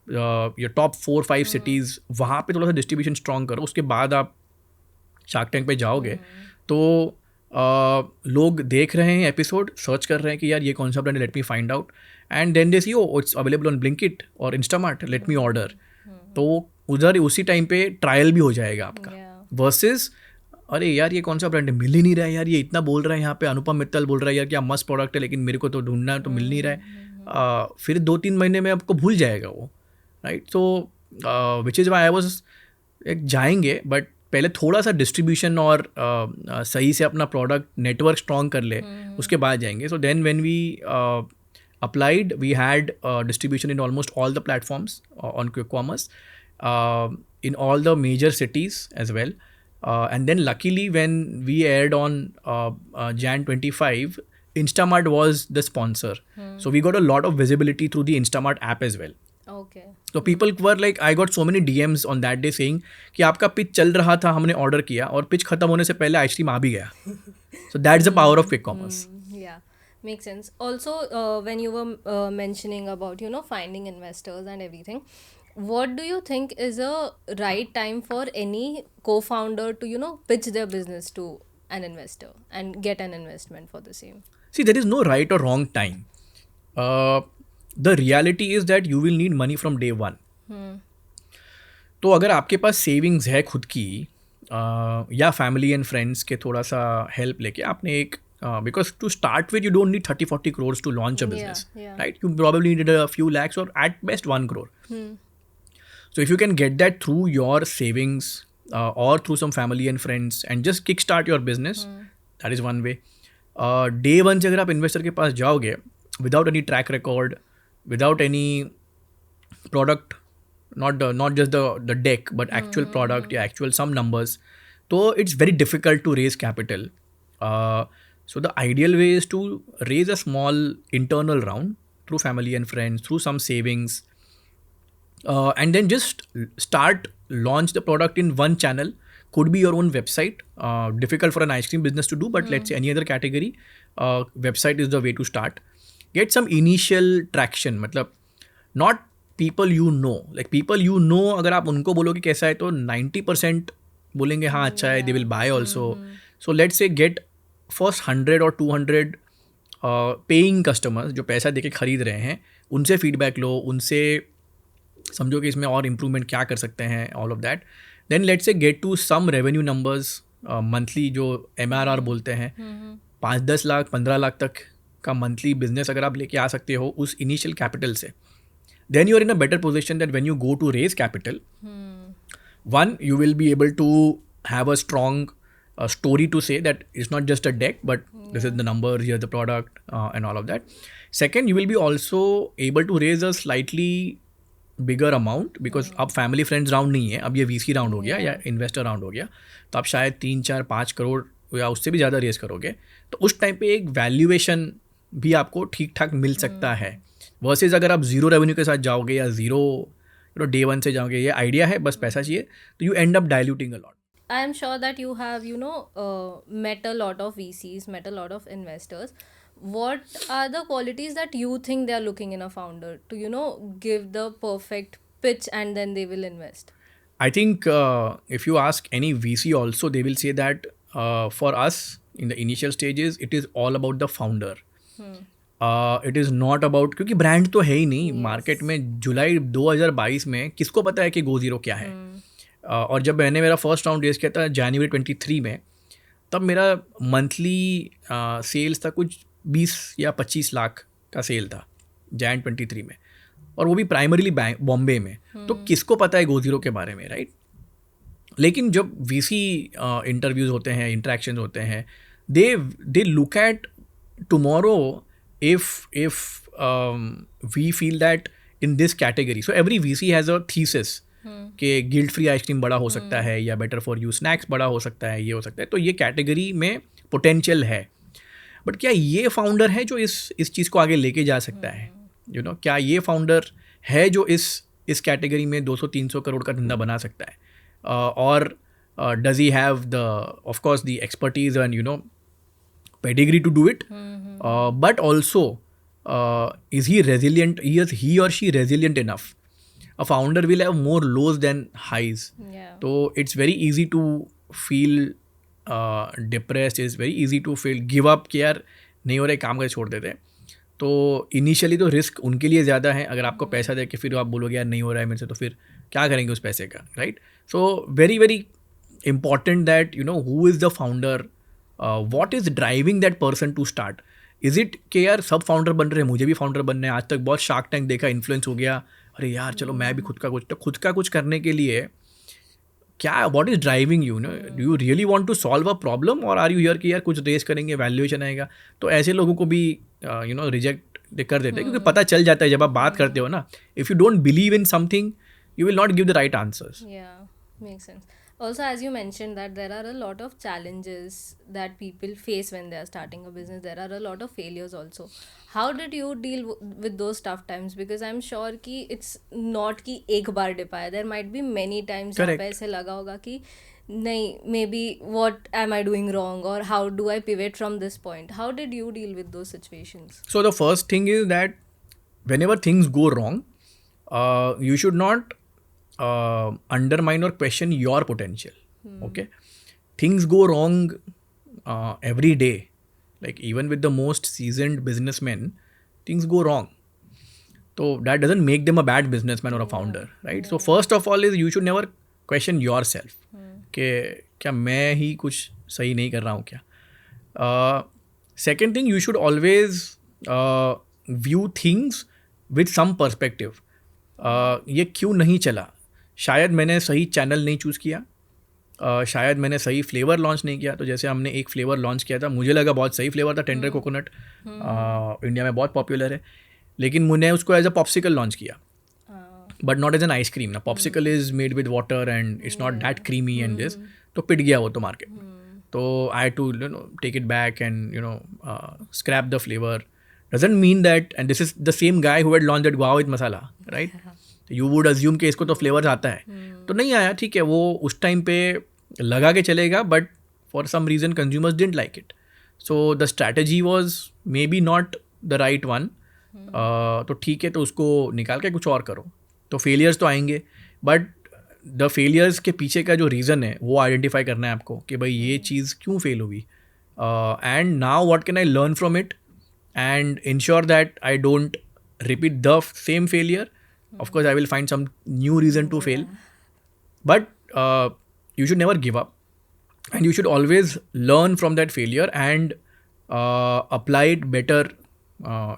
या टॉप 4-5 सिटीज़, वहाँ पे थोड़ा सा डिस्ट्रीब्यूशन स्ट्रॉन्ग करो. उसके बाद आप शार्क टैंक पे जाओगे तो लोग देख रहे हैं एपिसोड, सर्च कर रहे हैं कि यार ये कौन सा ब्रांड है, let me find out, and then they see oh it's available on Blinkit और इंस्टामार्ट, लेट मी ऑर्डर. तो उधर उसी टाइम पे ट्रायल भी हो जाएगा आपका. वर्सेस अरे यार ये कौन सा ब्रांड है, मिल ही नहीं रहा है यार, ये इतना बोल रहा है यहाँ पे, अनुपम मित्तल बोल रहा है यार क्या मस्त प्रोडक्ट है, लेकिन मेरे को तो ढूंढना है तो मिल नहीं रहा है. फिर 2-3 महीने में आपको भूल जाएगा वो, राइट. तो which is why I was जाएंगे, बट पहले थोड़ा सा डिस्ट्रीब्यूशन और सही से अपना प्रोडक्ट नेटवर्क स्ट्रॉन्ग कर ले, उसके बाद जाएंगे. So then when we applied, we had distribution in almost all the platforms on quick commerce, in all the major cities as well, and then luckily when we aired on Jan 25, Instamart was the sponsor. So we got a lot of visibility through the Instamart app as well. Okay. So people were like, I got so many DMs on that day saying कि आपका pitch चल रहा था, हमने order किया और pitch खत्म होने से पहले आइसक्रीम आ भी गया. So that's the power of quick commerce. Yeah, makes sense. Also, when you were mentioning about finding investors and everything, what do you think is a right time for any co-founder to pitch their business to an investor and get an investment for the same? See, there is no right or wrong time. The reality is that you will need money from day one. तो अगर आपके पास savings है खुद की, या family and friends के थोड़ा सा हेल्प लेके आपने एक, because to start with you don't need 30-40 crores to launch a business, right? You probably needed a few lakhs or at best 1 crore. So if you can get that through your savings, or through some family and friends, and just kickstart your business, that is one way. Day one से अगर आप investor के पास जाओगे without any track record, without any product, not just the deck, but actual product, yeah, actual some numbers, so it's very difficult to raise capital. So the ideal way is to raise a small internal round through family and friends, through some savings, and then just launch the product in one channel. Could be your own website. Difficult for an ice cream business to do, but let's say any other category, website is the way to start. Get some initial traction. मतलब not people you know. Like people you know, अगर आप उनको बोलोगे कैसा है तो 90% बोलेंगे हाँ अच्छा है, they will buy also. So let's say get first 100 or 200 paying customers जो पैसा देके खरीद रहे हैं, उनसे फीडबैक लो, उनसे समझो कि इसमें और इम्प्रूवमेंट क्या कर सकते हैं, all of that. Then let's say get to some revenue numbers monthly, जो MRR बोलते हैं, 5-10 लाख 15 लाख तक का मंथली बिजनेस अगर आप लेके आ सकते हो उस इनिशियल कैपिटल से, then you are in a better position that when you go to raise capital, one you will be able to have a strong story to say that it's not just a deck, but this is the numbers, here's the product, and all of that. Second, you will be also able to raise a slightly bigger amount, because अब family friends round नहीं है, अब ये VC round हो गया या investor round हो गया, तो आप शायद 3-4-5 करोड़ या उससे भी ज़्यादा रेज करोगे, तो उस टाइम पे एक वैल्यूएशन भी आपको ठीक ठाक मिल सकता है. वर्सेज अगर आप ज़ीरो रेवेन्यू के साथ जाओगे या ज़ीरो डे वन से जाओगे ये आइडिया है बस पैसा चाहिए, तो you and up diluting a lot. I am sure that you have, met a lot of VCs, met a lot of investors. What are the qualities that you think they are looking in a founder to, give the perfect pitch and then they will invest? I think if you ask any VC also, they will say that for us in the initial stages, it is all about the founder. It is not about, क्योंकि brand तो है ही नहीं market में. जुलाई 2022 में किसको पता है कि GoZero क्या है. और जब मैंने मेरा फर्स्ट राउंड रेस किया था जनवरी 23 में, तब मेरा मंथली सेल्स था कुछ 20 या 25 लाख का सेल था जैन 23 में, और वो भी प्राइमरीली बॉम्बे में. तो किसको पता है GoZero के बारे में, राइट? लेकिन जब VC इंटरव्यूज़ होते हैं, इंटरेक्शन होते हैं, they look at tomorrow if we feel that in this category, so every VC has a thesis कि गिल्ट फ्री आइसक्रीम बड़ा हो सकता है या बेटर फॉर यू स्नैक्स बड़ा हो सकता है, ये हो सकता है, तो ये कैटेगरी में पोटेंशियल है. बट क्या ये फाउंडर है जो इस चीज़ को आगे लेके जा सकता है? क्या ये फाउंडर है जो इस कैटेगरी में 200-300 करोड़ का धंधा बना सकता है? और does he have the of course the expertise and pedigree to do it, but also is he resilient, he or she resilient enough? A founder will have more lows than highs. So it's very easy to feel depressed, it's very easy to feel give up कि यार नहीं हो रहा है, काम करके छोड़ देते हैं. तो इनिशियली तो रिस्क उनके लिए ज़्यादा है. अगर आपको पैसा दे के फिर आप बोलोगे यार नहीं हो रहा है मेरे से, तो फिर क्या करेंगे उस पैसे का, right? So very very important that who is the founder, what is driving that person to start. Is it कि यार सब फाउंडर बन रहे हैं, मुझे भी फाउंडर बनना है. आज तक बहुत शार्क टैंक देखा, इन्फ्लुएंस हो गया, अरे यार चलो मैं भी खुद का कुछ करने के लिए क्या, what is driving you? Do you really want to solve a problem, और आर यू हियर कि यार कुछ रेस करेंगे, वैल्यूएशन आएगा? तो ऐसे लोगों को भी रिजेक्ट कर देते हैं, क्योंकि पता चल जाता है जब आप बात करते हो ना, if you don't believe in something you will not give the right answers. Yeah, makes sense. Also, as you mentioned that there are a lot of challenges that people face when they are starting a business. There are a lot of failures also. How did you deal with those tough times? Because I'm sure कि it's not कि एक बार dip आया. There might be many times जहाँ पे ऐसे लगा होगा कि नहीं, maybe what am I doing wrong, or how do I pivot from this point? How did you deal with those situations? So the first thing is that whenever things go wrong, you should not undermine or question your potential. Okay, things go wrong every day. Like even with the most seasoned businessmen, things go wrong. So that doesn't make them a bad businessman or a founder, right? So first of all is you should never question yourself कि क्या मैं ही कुछ सही नहीं कर रहा हूँ क्या. Second thing, you should always view things with some perspective. ये क्यों नहीं चला? शायद मैंने सही चैनल नहीं चूज़ किया, शायद मैंने सही फ्लेवर लॉन्च नहीं किया. तो जैसे हमने एक फ्लेवर लॉन्च किया था, मुझे लगा बहुत सही फ्लेवर था, टेंडर कोकोनट, इंडिया में बहुत पॉपुलर है, लेकिन मैंने उसको एज अ पॉप्सिकल लॉन्च किया, but not as an ice cream ना. Popsicle is made with water and it's not that creamy and this, तो पिट गया वो तो मार्केट में. तो I had to take it back and scrap the flavour. Doesn't mean that, and this is the same guy who had launch that guava with masala, right? You would assume कि इसको तो फ्लेवर्स आता है, तो नहीं आया, ठीक है, वो उस टाइम पे लगा के चलेगा, but for some reason consumers didn't like it. So the strategy was maybe not the right one. तो ठीक है, तो उसको निकाल के कुछ और करो. तो फेलियर्स तो आएंगे, बट द फेलियर्स के पीछे का जो रीज़न है वो आइडेंटिफाई करना है आपको कि भाई ये चीज़ क्यों फेल हुई, and now what can I learn from it and ensure that I don't repeat the same failure. Of course, I will find some new reason to fail, but you should never give up, and you should always learn from that failure and apply it better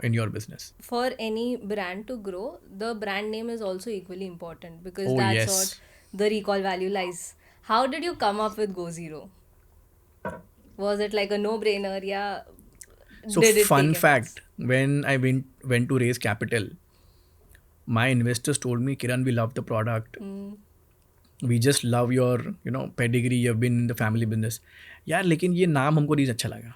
in your business. For any brand to grow, the brand name is also equally important, because Oh, that's yes. what the recall value lies. How did you come up with GoZero? Was it like a no-brainer? Yeah. So Did it fun take fact, when I went to raise capital, my investors told me, Kiran, we love the product. We just love your pedigree. You've been in the family business. यार लेकिन ये नाम हमको नहीं अच्छा लगा.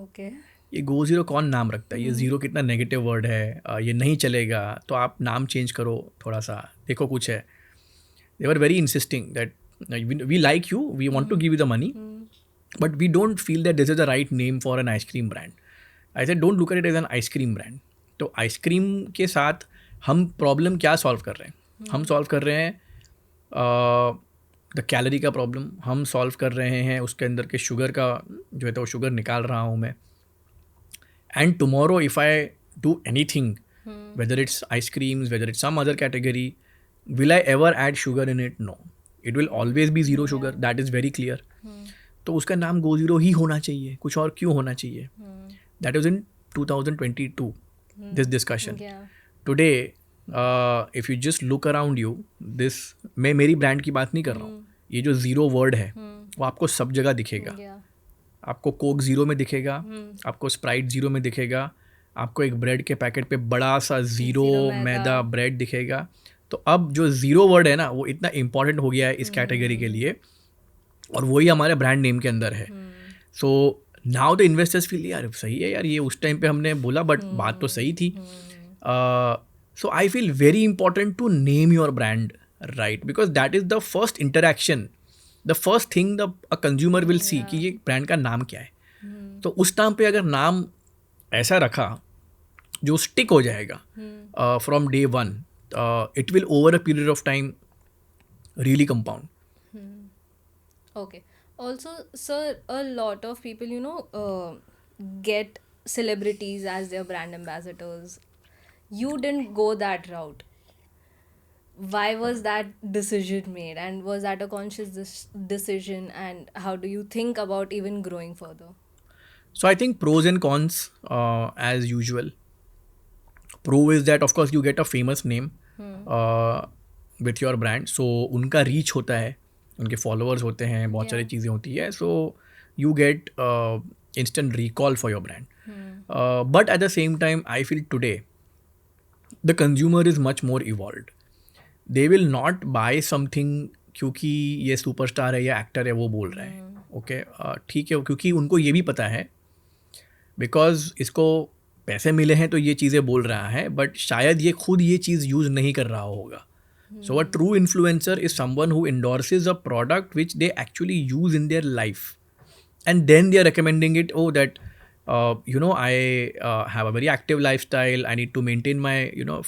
Okay. ये गो zero कौन नाम रखता है, ये ज़ीरो कितना नेगेटिव वर्ड है, ये नहीं चलेगा, तो आप नाम चेंज करो थोड़ा सा, देखो कुछ है. They were very insisting that we like you, we want to give you the money, but we don't feel that this is the right name for an ice cream brand. I said don't look at it as an ice cream brand. तो ice cream के साथ हम problem क्या solve कर रहे हैं? हम solve कर रहे हैं द कैलोरी का प्रॉब्लम, हम सॉल्व कर रहे हैं उसके अंदर के शुगर का जो है, तो शुगर निकाल रहा हूँ मैं. And tomorrow if I do anything, whether it's ice creams, whether it's some other category, will I ever add sugar in it? No. It will always be zero sugar. That is very clear. तो उसका नाम गो zero ही होना चाहिए, कुछ और क्यों होना चाहिए? That was in 2022, this discussion. Yeah. Today, if you just look around you, this, मैं मेरी ब्रांड की बात नहीं कर रहा हूँ, ये जो ज़ीरो वर्ड है वो आपको सब जगह दिखेगा. Yeah. आपको कोक ज़ीरो में दिखेगा, आपको स्प्राइट ज़ीरो में दिखेगा, आपको एक ब्रेड के पैकेट पे बड़ा सा ज़ीरो मैदा ब्रेड दिखेगा. तो अब जो ज़ीरो वर्ड है ना, वो इतना इम्पॉर्टेंट हो गया है इस कैटेगरी के लिए, और वही हमारे ब्रांड नेम के अंदर है. So now the investors feel यार सही है यार, ये उस टाइम पे हमने बोला बट बात तो सही थी. So I feel very important to name your brand right, because that is the first interaction, the first thing the a consumer will see कि ये ब्रांड का नाम क्या है. तो उस टाइम पे अगर नाम ऐसा रखा जो स्टिक हो जाएगा from day one, it will over a period of time really compound. Okay. Also, sir, a lot of people, get celebrities as their brand ambassadors. You didn't go that route. Why was that decision made? And was that a conscious decision? And how do you think about even growing further? So I think pros and cons as usual. Pro is that of course you get a famous name with your brand. So उनका reach होता है, उनके followers होते हैं, बहुत सारी चीज़ें होती है. So you get instant recall for your brand. But at the same time, I feel today the consumer is much more evolved. They will not buy something क्योंकि ये सुपरस्टार है या एक्टर है वो बोल रहे हैं. ओके ठीक है, क्योंकि उनको ये भी पता है बिकॉज इसको पैसे मिले हैं तो ये चीज़ें बोल रहा है, बट शायद ये खुद ये चीज़ यूज़ नहीं कर रहा होगा. So a true influencer is someone who endorses a product which they actually use in their life, and then they are recommending it. Oh, that I have a very active lifestyle. I need to maintain my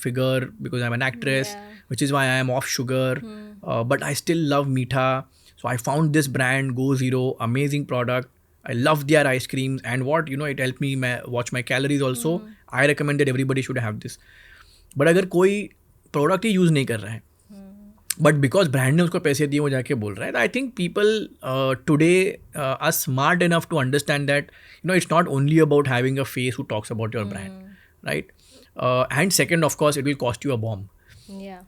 figure because I'm an actress, which is why I am off sugar. But I still love meetha. So I found this brand Go Zero, amazing product. I love their ice creams, and it helped me watch my calories also. I recommend that everybody should have this. But अगर कोई product ही use नहीं कर रहा है but because brand ने उसको पैसे दिए वो जाके बोल रहा है, I think people today are smart enough to understand that it's not only about having a face who talks about your brand right. And second of course it will cost you a bomb.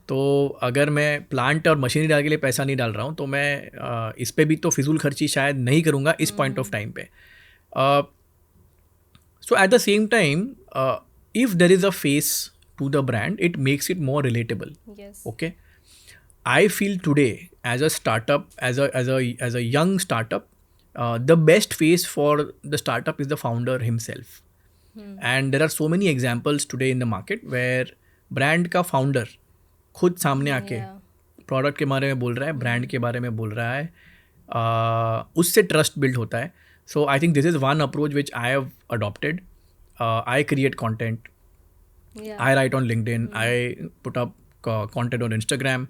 तो अगर मैं plant और machinery डाल के लिए पैसा नहीं डाल रहा हूँ तो मैं इस पर भी तो फिजूल खर्ची शायद नहीं करूँगा इस पॉइंट ऑफ टाइम पे. So at the same time if there is a face to the brand, it makes it more relatable. Yes. Okay. I feel today as a startup, as a young startup, the best face for the startup is the founder himself. And there are so many examples today in the market where brand का founder खुद सामने आके product के बारे में बोल रहा है, brand के बारे में बोल रहा है, उससे trust build होता है. So I think this is one approach which I have adopted. I create content. I write on LinkedIn. I put up content on Instagram.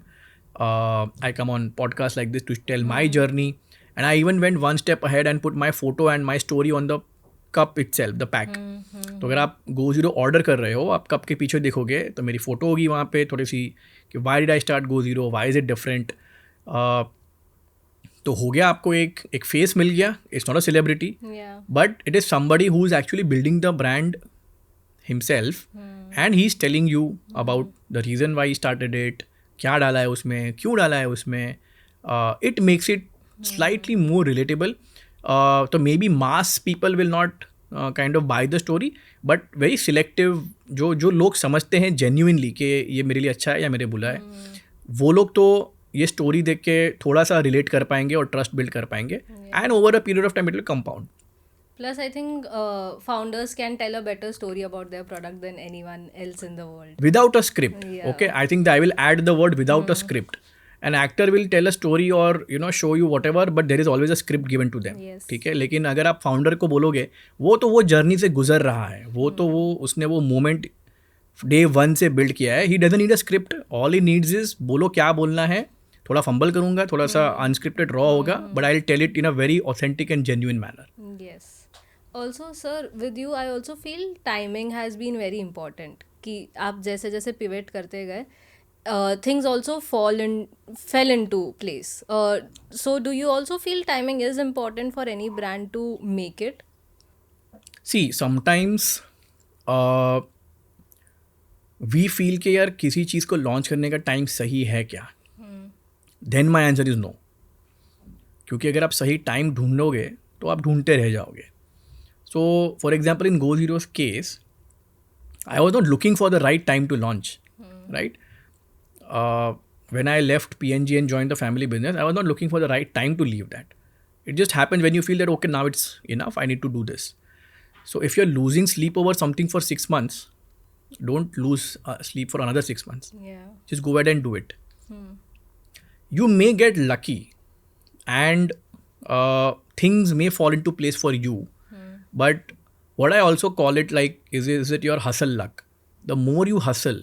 I come on podcasts like this to tell my journey. And I even went one step ahead and put my photo and my story on the cup itself, the pack. तो अगर आप Go Zero order कर रहे हो, आप cup के पीछे देखोगे तो मेरी फ़ोटो होगी वहाँ पे थोड़ी सी कि why did I start Go Zero, why is it different. तो हो गया, आपको एक फेस मिल गया. It's not a celebrity, but it is somebody who is actually building the brand himself. And he's telling you about the reason why he started it, क्या डाला है उसमें, क्यों डाला है उसमें. It makes it slightly more relatable. तो maybe mass people will not kind of buy the story, but very selective जो लोग समझते हैं genuinely कि ये मेरे लिए अच्छा है या मेरे बुरा है, वो लोग तो ये स्टोरी देख के थोड़ा सा रिलेट कर पाएंगे और ट्रस्ट बिल्ड कर पाएंगे. And over a period of time it will compound. Plus, I think founders can tell a better story about their product than anyone else in the world. Without a script. Yeah. Okay, I think that I will add the word without a script. An actor will tell a story or show you whatever, but there is always a script given to them. Yes. ठीक है, लेकिन अगर आप founder को बोलोगे, वो journey से गुजर रहा है, वो उसने वो मोमेंट डे 1 से बिल्ड किया है. He doesn't need a script. All he needs is बोलो क्या बोलना है. थोड़ा फंबल करूंगा, थोड़ा सा अनस्क्रिप्टेड रॉ होगा, but I will tell it in a very authentic and genuine manner. Yes. Also, sir, with you, I also feel timing has been very important. कि आप जैसे जैसे pivot करते गए, things also fell into place. So, do you also feel timing is important for any brand to make it? See sometimes we feel कि यार किसी चीज़ को लॉन्च करने का टाइम सही है क्या. Then my answer is no. क्योंकि अगर आप सही टाइम ढूंढोगे तो आप ढूंढते रह जाओगे. So for example in Go Zero's case, I was not looking for the right time to launch. Right, when I left PNG and joined the family business, I was not looking for the right time to leave that. It just happens when you feel that, okay, now it's enough, I need to do this. So if you're losing sleep over something for 6 months, don't lose sleep for another 6 months. Yeah. Just go ahead and do it. You may get lucky and things may fall into place for you. But what I also call it like is it your hustle luck. The more you hustle,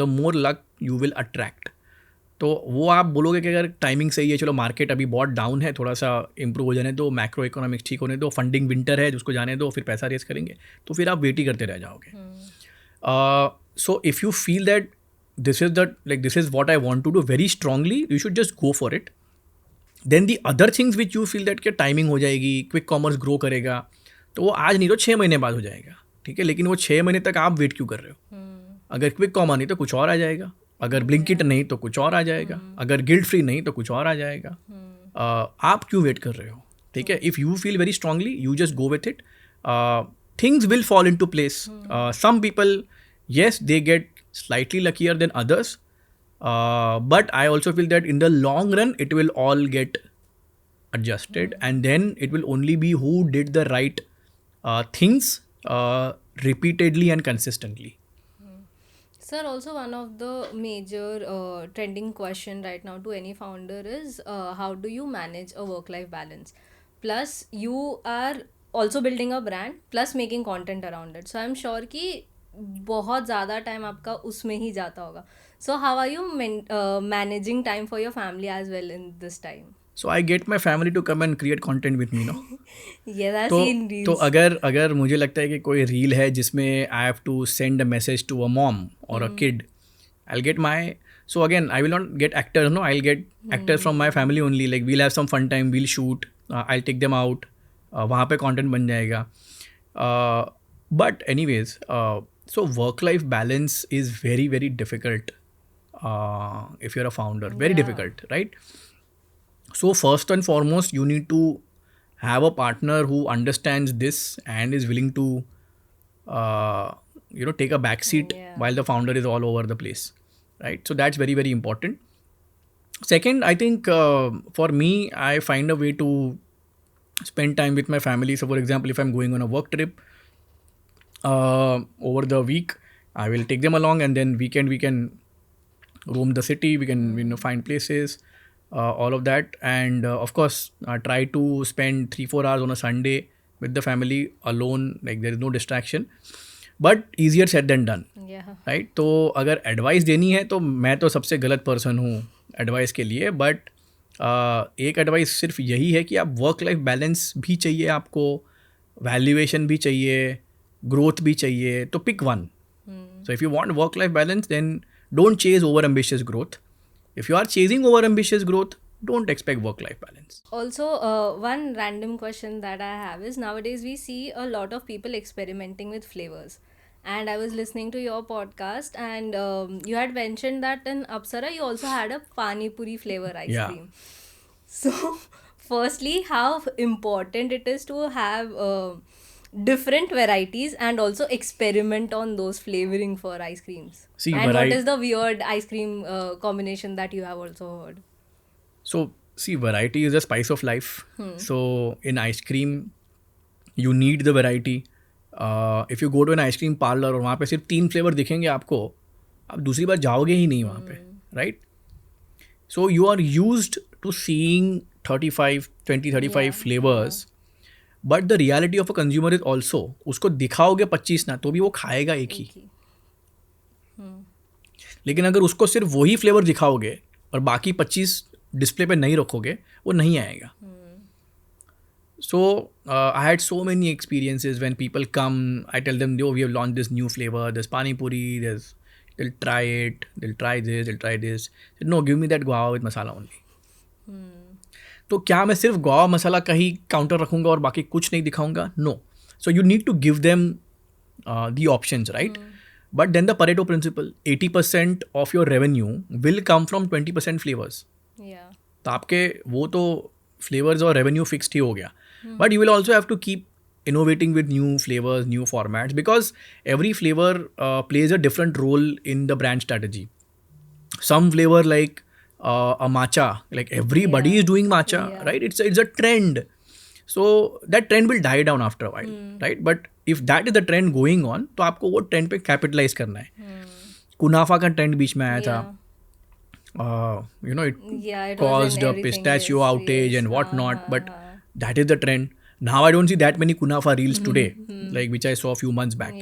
the more luck you will attract. तो वो आप बोलोगे कि अगर timing सही है, चलो market अभी बहुत डाउन है, थोड़ा सा इंप्रूव हो जाने दो, मैक्रो इकोनॉमिक्स ठीक होने दो, फंडिंग विंटर है उसको जाने दो, फिर पैसा रेस करेंगे, तो फिर आप वेट ही करते रह जाओगे. So if you feel that this is what I want to do very strongly, you should just go for it. Then the other things which you feel that कि टाइमिंग हो जाएगी, क्विक कॉमर्स ग्रो करेगा, तो वो आज नहीं तो 6 महीने बाद हो जाएगा. ठीक है, लेकिन वो 6 महीने तक आप वेट क्यों कर रहे हो. अगर क्विक कॉमर्स नहीं तो कुछ और आ जाएगा, अगर ब्लिंकिट नहीं तो कुछ और आ जाएगा, अगर गिल्ट फ्री नहीं तो कुछ और आ जाएगा. आप क्यों वेट कर रहे हो. ठीक है, if you feel very strongly, you just go with it. Things will fall into place. Some people, yes, they get slightly luckier than others, but I also feel that in the long run it will all get adjusted, and then it will only be who did the right things repeatedly and consistently. Sir, also one of the major trending question right now to any founder is how do you manage a work-life balance? Plus, you are also building a brand, plus making content around it. So, I'm sure कि बहुत ज़्यादा time आपका उसमें ही जाता होगा. So, how are you managing time for your family as well in this time? So I get my family to come and create content with me, no? Yeah, that's in reels. तो अगर मुझे लगता है कि कोई reel है जिसमें I have to send a message to a mom or a kid, I'll get my, so again I will not get actors, no, I'll get actors from my family only. Like we'll have some fun time, we'll shoot, I'll take them out, वहाँ पे content बन जाएगा. But anyways, so work-life balance is very very difficult if you're a founder, very difficult, right? So first and foremost, you need to have a partner who understands this and is willing to, take a back seat while the founder is all over the place, right? So that's very, very important. Second, I think for me, I find a way to spend time with my family. So for example, if I'm going on a work trip over the week, I will take them along, and then weekend we can roam the city, we can find places. All of that, and of course try to spend 3-4 hours on a Sunday with the family alone, like there is no distraction, but easier said than done. Yeah. Right? तो अगर advice देनी है तो मैं तो सबसे गलत person हूँ एडवाइस के लिए, बट एक एडवाइस सिर्फ यही है कि आप वर्क लाइफ बैलेंस भी चाहिए, आपको वैल्यूएशन भी चाहिए, ग्रोथ भी चाहिए, तो pick one. So if you want work life balance, then don't chase over ambitious growth. If you are chasing over ambitious growth, don't expect work-life balance. Also, one random question that I have is nowadays we see a lot of people experimenting with flavors. And I was listening to your podcast, and you had mentioned that in Apsara you also had a Pani Puri flavor ice cream. So, firstly, how important it is to have different varieties and also experiment on those flavoring for ice creams. See, and what is the weird ice cream combination that you have also heard? So, see, variety is the spice of life. So, in ice cream, You need the variety. If you go to an ice cream parlor और वहाँ पे सिर्फ 3 flavour दिखेंगे आपको, आप दूसरी बार जाओगे ही नहीं वहाँ पे, right? So you are used to seeing 35 flavors, but the reality of a consumer is also, उसको दिखाओगे 25 ना तो भी वो खाएगा एक ही. लेकिन अगर उसको सिर्फ वही फ्लेवर दिखाओगे और बाकी 25 डिस्प्ले पे नहीं रखोगे, वो नहीं आएगा. So I had so many experiences when people come, I tell them, "Oh, we have launched this new flavor. There's pani puri. They'll try it. They'll try this. They'll try this." I said, "No, give me that guava with masala only." तो क्या मैं सिर्फ guava masala का ही counter रखूँगा और बाकी कुछ नहीं दिखाऊँगा? No. So you need to give them the options, right? But then the Pareto principle, 80% of your revenue will come from 20% flavors. Yeah. तो आपके वो तो flavors और revenue fixed ही हो गया. But you will also have to keep innovating with new flavors, new formats, because every flavor plays a different role in the brand strategy. Some flavor like a matcha, like everybody is doing matcha, right? It's a trend. So that trend will die down after a while, right? But if that is the trend going on, तो आपको वो trend पे capitalize करना है. कुनाफा का trend बीच में आया था. It caused a pistachio outage and whatnot, but that is the trend. Now I don't see that many kunafa reels today, like which I saw a few months back,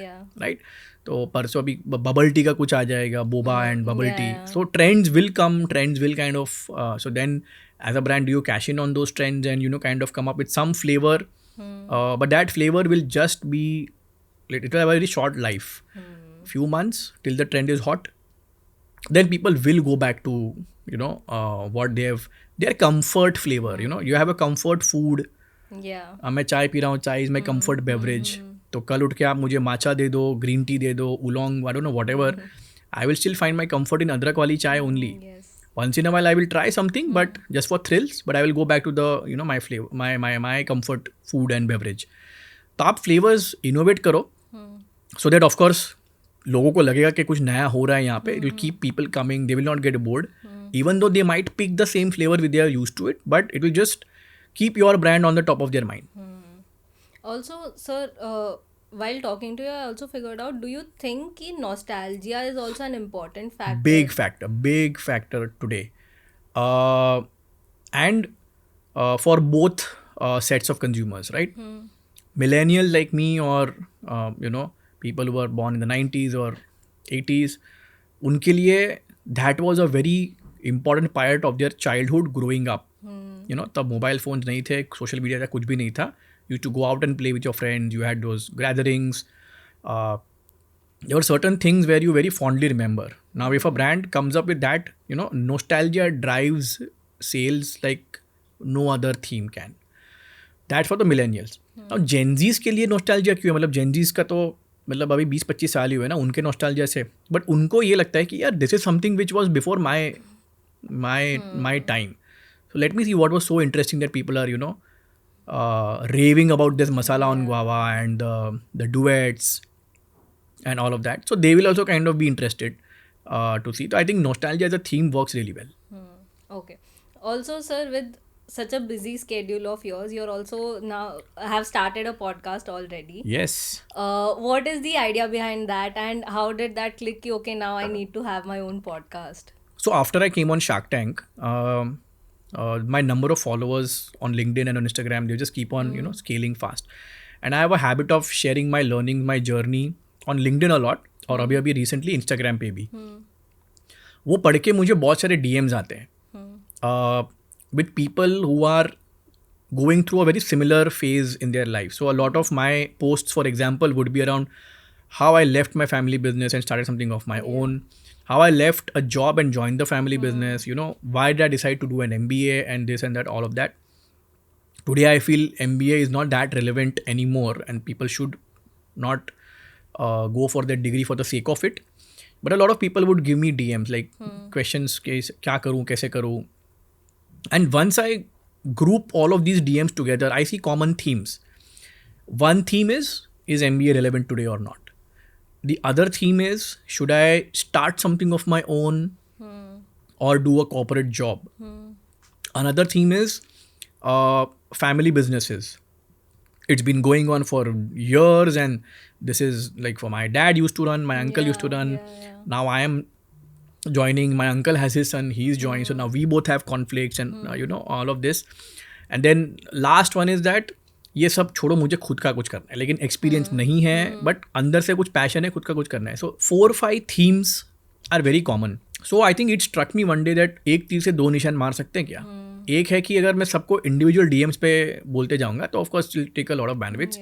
right? तो परसों अभी bubble tea का कुछ आ जाएगा, boba and bubble tea. So trends will come, trends will kind of, so then as a brand, do you cash in on those trends and kind of come up with some flavor, but that flavor will just be, it will have a very short life, few months till the trend is hot. Then people will go back to what they have, their comfort flavor. You have a comfort food. मैं चाय P रहा हूँ, चाय is my comfort beverage. तो कल उठ के आप मुझे माचा दे दो, ग्रीन टी दे दो, oolong, I don't know, whatever. I will still find my comfort in अदरक वाली चाय only. Once in a while I will try something, but just for thrills. But I will go back to the my flavor, my comfort food and beverage. तो आप flavors innovate करो, so that of course लोगों को लगेगा कि कुछ नया हो रहा है यहाँ पे. It will keep people coming. They will not get bored. Even though they might pick the same flavor which they are used to it, but it will just keep your brand on the top of their mind. Also, sir, while talking to you, I also figured out, do you think कि nostalgia is also an important factor? Big factor today. And for both sets of consumers, right? Millennials like me or, people who were born in the 90s or 80s, उनके लिए that was a very important part of their childhood growing up. तब mobile phones नहीं थे, social media था, कुछ भी नहीं था. You used to go out and play with your friends. You had those gatherings. There were certain things where you very fondly remember. Now, if a brand comes up with that, nostalgia drives sales like no other theme can. That's for the millennials. Now, Gen Zs के लिए nostalgia क्यों है? मतलब Gen Zs का तो मतलब अभी 20-25 साल ही हुए ना उनके nostalgia से. But उनको ये लगता है कि यार this is something which was before my time. So let me see what was so interesting that people are, raving about this masala on guava and the duets and all of that. So they will also kind of be interested to see. So I think nostalgia as a theme works really well. Okay. Also, sir, with such a busy schedule of yours, you're also now have started a podcast already. Yes. What is the idea behind that, and how did that click? Okay, now I need to have my own podcast. So after I came on Shark Tank, my number of followers on LinkedIn and on Instagram, they just keep on scaling fast. And I have a habit of sharing my learning, my journey on LinkedIn a lot, और अभी recently Instagram पे भी. वो पढ़ के मुझे बहुत सारे DMs आते हैं with people who are going through a very similar phase in their life. So a lot of my posts, for example, would be around how I left my family business and started something of my own. How I left a job and joined the family business, why did I decide to do an MBA and this and that, all of that. Today, I feel MBA is not that relevant anymore and people should not go for that degree for the sake of it. But a lot of people would give me DMs, like questions, kya karu, kaise karu. And once I group all of these DMs together, I see common themes. One theme is MBA relevant today or not? The other theme is, should I start something of my own or do a corporate job? Another theme is family businesses. it's been going on for years, and this is like for my dad used to run, my uncle used to run. Now I am joining, my uncle has his son, he's joining, so now we both have conflicts and all of this. And then last one is that ये सब छोड़ो, मुझे खुद का कुछ करना है, लेकिन एक्सपीरियंस नहीं है, बट अंदर से कुछ पैशन है, खुद का कुछ करना है. So 4-5 themes are very common. So I think it struck me one day that एक तीर से दो निशान मार सकते हैं क्या. एक है कि अगर मैं सबको इंडिविजुअल डीएम्स पे बोलते जाऊंगा तो of course will take a lot of bandwidth.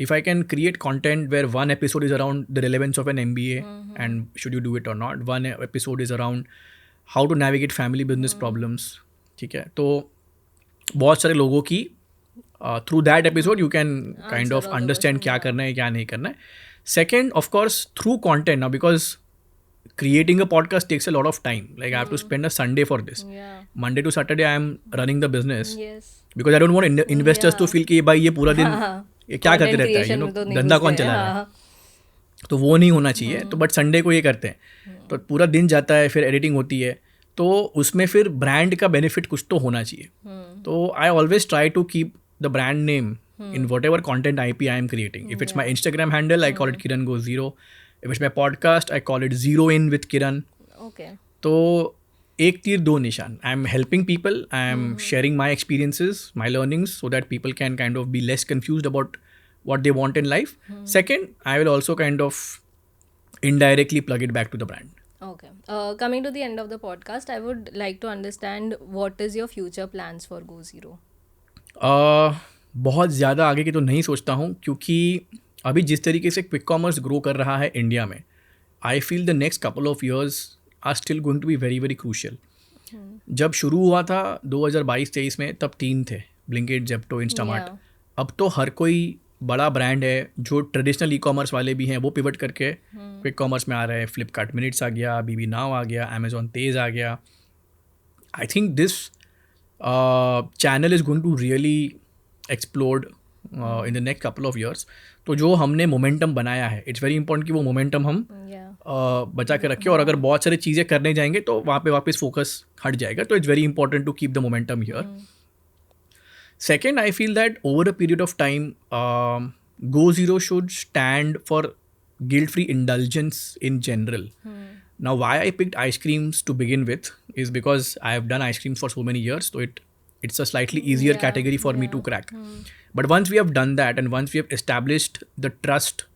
If I can create content where one episode is around the relevance of an MBA and should you do it or not, one episode is around how to navigate family business problems, ठीक है, तो बहुत सारे लोगों की through that episode you can kind of understand क्या करना है, क्या नहीं करना है. Second, of course, through content now, because creating a podcast takes a lot of time. Like I have to spend a Sunday for this. Monday to Saturday I am running the business because I don't want investors to feel कि भाई ये पूरा दिन ये क्या करते रहता है, धंधा कौन चला रहा है, तो वो नहीं होना चाहिए. तो बट संडे को ये करते हैं, तो पूरा दिन जाता है, फिर एडिटिंग होती है, तो उसमें फिर ब्रांड का बेनिफिट कुछ तो होना चाहिए. तो I always try to keep the brand name in whatever content IP I am creating. If it's my Instagram handle, I call it Kiran Goes Zero. If it's my podcast, I call it Zero In with Kiran. Okay. तो एक तीर दो निशान. I am helping people. I am sharing my experiences, my learnings, so that people can kind of be less confused about what they want in life. Second, I will also kind of indirectly plug it back to the brand. Okay. Coming to the end of the podcast, I would like to understand what is your future plans for Go Zero? बहुत ज़्यादा आगे की तो नहीं सोचता हूँ, क्योंकि अभी जिस तरीके से क्विक कॉमर्स ग्रो कर रहा है इंडिया में, I feel the next couple of years are still going to be very very crucial. जब शुरू हुआ था 2022-23 में, तब 3 थे, ब्लिंकिट, जेप्टो, इंस्टामार्ट. अब तो हर कोई बड़ा ब्रांड है, जो ट्रेडिशनल ई कॉमर्स वाले भी हैं वो पिवट करके क्विक कॉमर्स में आ रहे हैं. फ्लिपकार्ट मिनट्स आ गया, बीबी नाउ आ गया, अमेजॉन तेज़ आ गया. I think this channel is going to really explored in the next couple of years. तो जो हमने मोमेंटम बनाया है, इट्स वेरी इंपॉर्टेंट कि वो मोमेंटम हम बचा के रखें, और अगर बहुत सारी चीज़ें करने जाएंगे तो वहाँ पे वापस फोकस हट जाएगा. तो it's very important to keep the momentum here. Second, I feel that over a period of time, Go Zero should stand for guilt-free indulgence in general. Now, why I picked ice creams to begin with is because I have done ice creams for so many years, so it's a slightly easier category for me to crack. But once we have done that, and once we have established the trust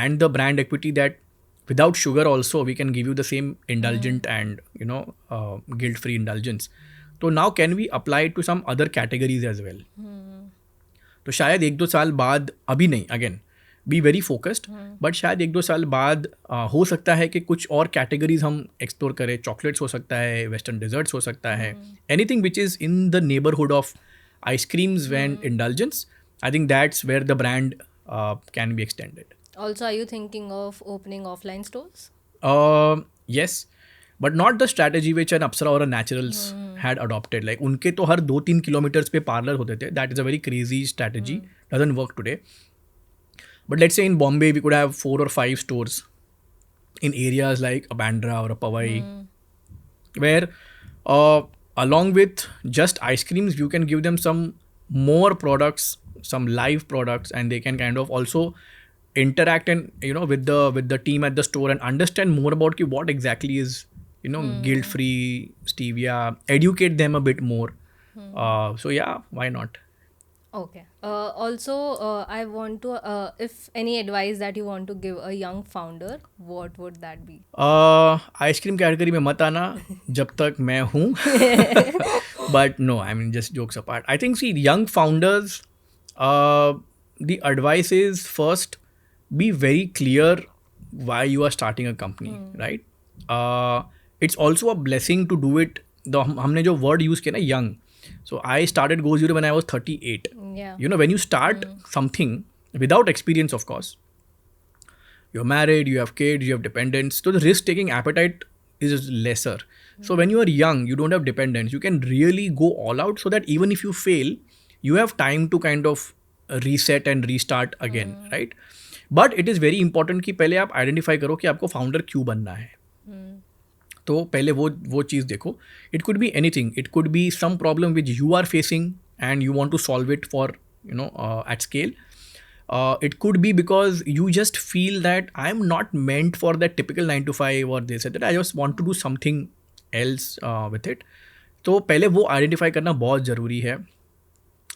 and the brand equity that without sugar also we can give you the same indulgent and guilt-free indulgence. तो now can we apply to some other categories as well. तो शायद 1-2 साल बाद, अभी नहीं, again be very focused, but शायद 1-2 साल बाद हो सकता है कि कुछ और कैटेगरीज हम एक्सप्लोर करें. चॉकलेट्स हो सकता है, वेस्टर्न डिजर्ट्स हो सकता है, anything which is in the neighbourhood of ice creams and indulgence. I think that's where the brand can be extended. Also, are you thinking of opening offline stores? Yes. But not the strategy which an Apsara or a Naturals had adopted. Like उनके तो हर 2-3 kilometres पे parlour होते थे. That is a very crazy strategy. Doesn't work today. But let's say in Bombay we could have 4 or 5 stores in areas like a Bandra or a Powai, where along with just ice creams you can give them some more products, some live products, and they can kind of also interact and with the team at the store and understand more about what exactly is guilt-free stevia, educate them a bit more. So yeah, why not? Okay. Also, I want to, if any advice that you want to give a young founder, what would that be? Ice cream category में मत आना जब तक मैं हूँ. But no, I mean, just jokes apart. I think, see, young founders, the advice is first, be very clear why you are starting a company, right? It's also a blessing to do it. हमने जो word use किया ना, young. So I started Go Zero when I was 38. Yeah. When you start something without experience, of course, you're married, you have kids, you have dependents, so the risk-taking appetite is lesser. So when you are young, you don't have dependents, you can really go all out, so that even if you fail, you have time to kind of reset and restart again, right? But it is very important कि पहले आप identify करो कि आपको founder क्यों बनना है. तो पहले वो चीज़ देखो. It could be anything. It could be some problem which you are facing and you want to solve it for at scale. It could be because you just feel that I'm not meant for that typical 9 to 5 or this and that. I just want to do something else with it. तो पहले वो identify करना बहुत ज़रूरी है,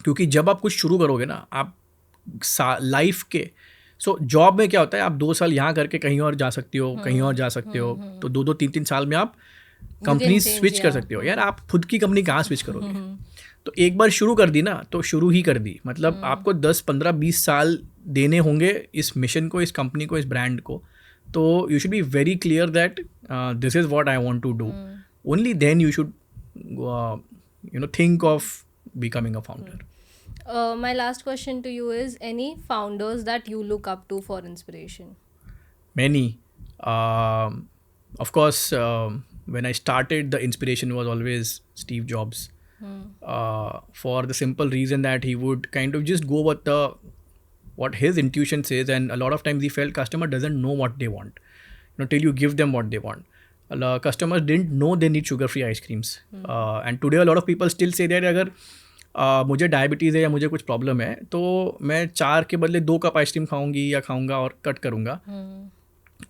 क्योंकि जब आप कुछ शुरू करोगे ना, आप लाइफ के जॉब में क्या होता है, आप 2 साल यहाँ करके कहीं और जा सकते हो, कहीं और जा सकते हो, तो 2-3 साल में आप कंपनी स्विच कर सकते हो. यार आप खुद की कंपनी कहाँ स्विच करोगे? तो एक बार शुरू कर दी ना, तो शुरू ही कर दी. मतलब आपको 10-15-20 साल देने होंगे इस मिशन को, इस कंपनी को, इस ब्रांड को. तो you should be very clear that this is what I want to do. Only then you should think of becoming a founder. My last question to you is, any founders that you look up to for inspiration? Many. Of course, when I started, the inspiration was always Steve Jobs. For the simple reason that he would kind of just go with what his intuition says, and a lot of times he felt customer doesn't know what they want, till you give them what they want. Customers didn't know they need sugar-free ice creams. And today a lot of people still say that अगर मुझे diabetes है या मुझे कुछ problem है, तो मैं 4 के बदले 2 कप आइसक्रीम खाऊंगी या खाऊंगा और कट करूंगा.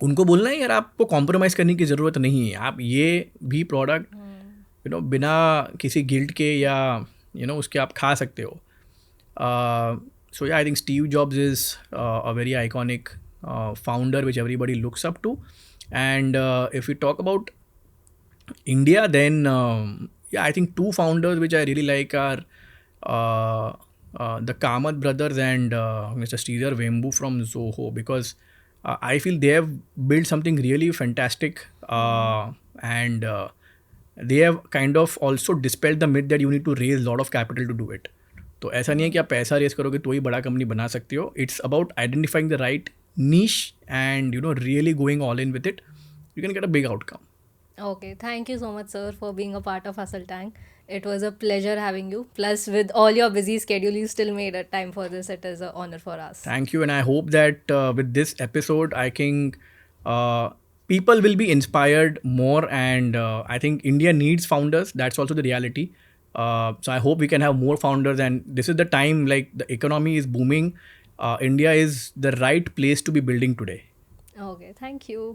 उनको बोलना है यार आपको कॉम्प्रोमाइज़ करने की ज़रूरत नहीं है, आप ये भी प्रोडक्ट बिना किसी गिल्ट के या उसके आप खा सकते हो. So yeah, I think Steve Jobs is a very iconic founder which everybody looks up to. And if we talk about India, then yeah, I think 2 founders which I really like are the Kamath brothers and Mr. Sridhar Vembu from Zoho, because I feel they have built something really fantastic, and they have kind of also dispelled the myth that you need to raise a lot of capital to do it. तो ऐसा नहीं है कि आप पैसा race करोगे तो ही बड़ा कंपनी बना सकते हो. It's about identifying the right niche and really going all in with it. You can get a big outcome. Okay, thank you so much, sir, for being a part of Hustle Tank. It was a pleasure having you. Plus, with all your busy schedule, you still made a time for this. It is an honor for us. Thank you, and I hope that with this episode, I think people will be inspired more, and I think India needs founders. That's also the reality. So I hope we can have more founders, and this is the time, like the economy is booming. India is the right place to be building today. Okay, thank you.